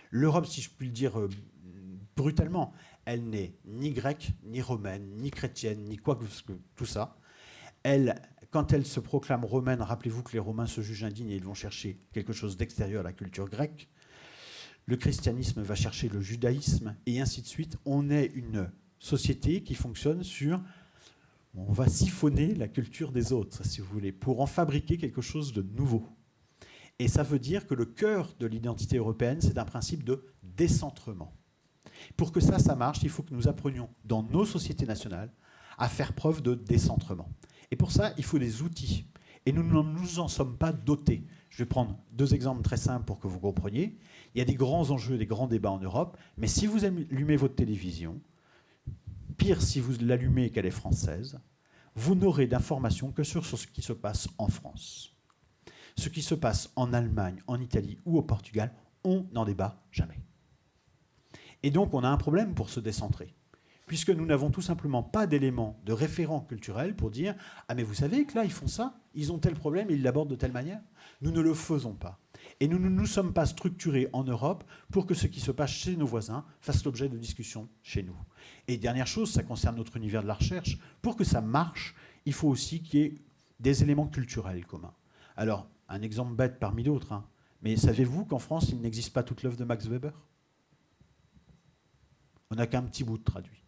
L'Europe, si je puis le dire brutalement, elle n'est ni grecque, ni romaine, ni chrétienne, ni quoi que tout ça. Quand elle se proclame romaine, rappelez-vous que les Romains se jugent indignes et ils vont chercher quelque chose d'extérieur à la culture grecque. Le christianisme va chercher le judaïsme et ainsi de suite. On est une société qui fonctionne sur On va siphonner la culture des autres, si vous voulez, pour en fabriquer quelque chose de nouveau. Et ça veut dire que le cœur de l'identité européenne, c'est un principe de décentrement. Pour que ça marche, il faut que nous apprenions dans nos sociétés nationales à faire preuve de décentrement. Et pour ça, il faut des outils. Et nous ne nous en sommes pas dotés. Je vais prendre 2 exemples très simples pour que vous compreniez. Il y a des grands enjeux, des grands débats en Europe, mais si vous allumez votre télévision, pire si vous l'allumez et qu'elle est française, vous n'aurez d'informations que sur ce qui se passe en France. Ce qui se passe en Allemagne, en Italie ou au Portugal, on n'en débat jamais. Et donc on a un problème pour se décentrer, puisque nous n'avons tout simplement pas d'éléments de référents culturels pour dire « Ah mais vous savez que là ils font ça, ils ont tel problème, ils l'abordent de telle manière ». Nous ne le faisons pas. Et nous ne nous sommes pas structurés en Europe pour que ce qui se passe chez nos voisins fasse l'objet de discussions chez nous. Et dernière chose, ça concerne notre univers de la recherche, pour que ça marche, il faut aussi qu'il y ait des éléments culturels communs. Alors, un exemple bête parmi d'autres, hein, mais savez-vous qu'en France, il n'existe pas toute l'œuvre de Max Weber ? On n'a qu'un petit bout de traduit.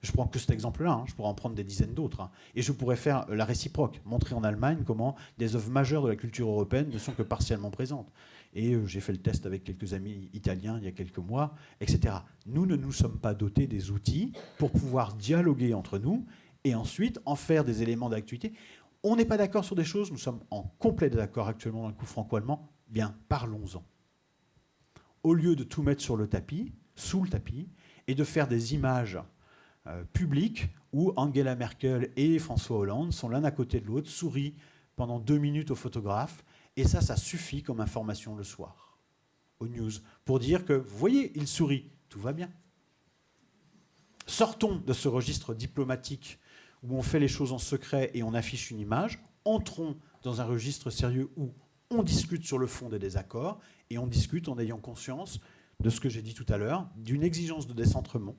Je prends que cet exemple-là, hein, je pourrais en prendre des dizaines d'autres. Hein, et je pourrais faire la réciproque, montrer en Allemagne comment des œuvres majeures de la culture européenne ne sont que partiellement présentes. Et j'ai fait le test avec quelques amis italiens il y a quelques mois, etc. Nous ne nous sommes pas dotés des outils pour pouvoir dialoguer entre nous et ensuite en faire des éléments d'actualité. On n'est pas d'accord sur des choses, nous sommes en complet désaccord actuellement dans le coup franco-allemand, bien parlons-en. Au lieu de tout mettre sur le tapis, sous le tapis, et de faire des images publiques où Angela Merkel et François Hollande sont l'un à côté de l'autre, sourient pendant 2 minutes au photographe, et ça suffit comme information le soir, aux news, pour dire que, vous voyez, il sourit, tout va bien. Sortons de ce registre diplomatique où on fait les choses en secret et on affiche une image, entrons dans un registre sérieux où on discute sur le fond des désaccords, et on discute en ayant conscience de ce que j'ai dit tout à l'heure, d'une exigence de décentrement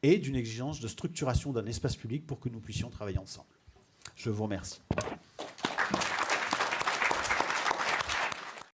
et d'une exigence de structuration d'un espace public pour que nous puissions travailler ensemble. Je vous remercie.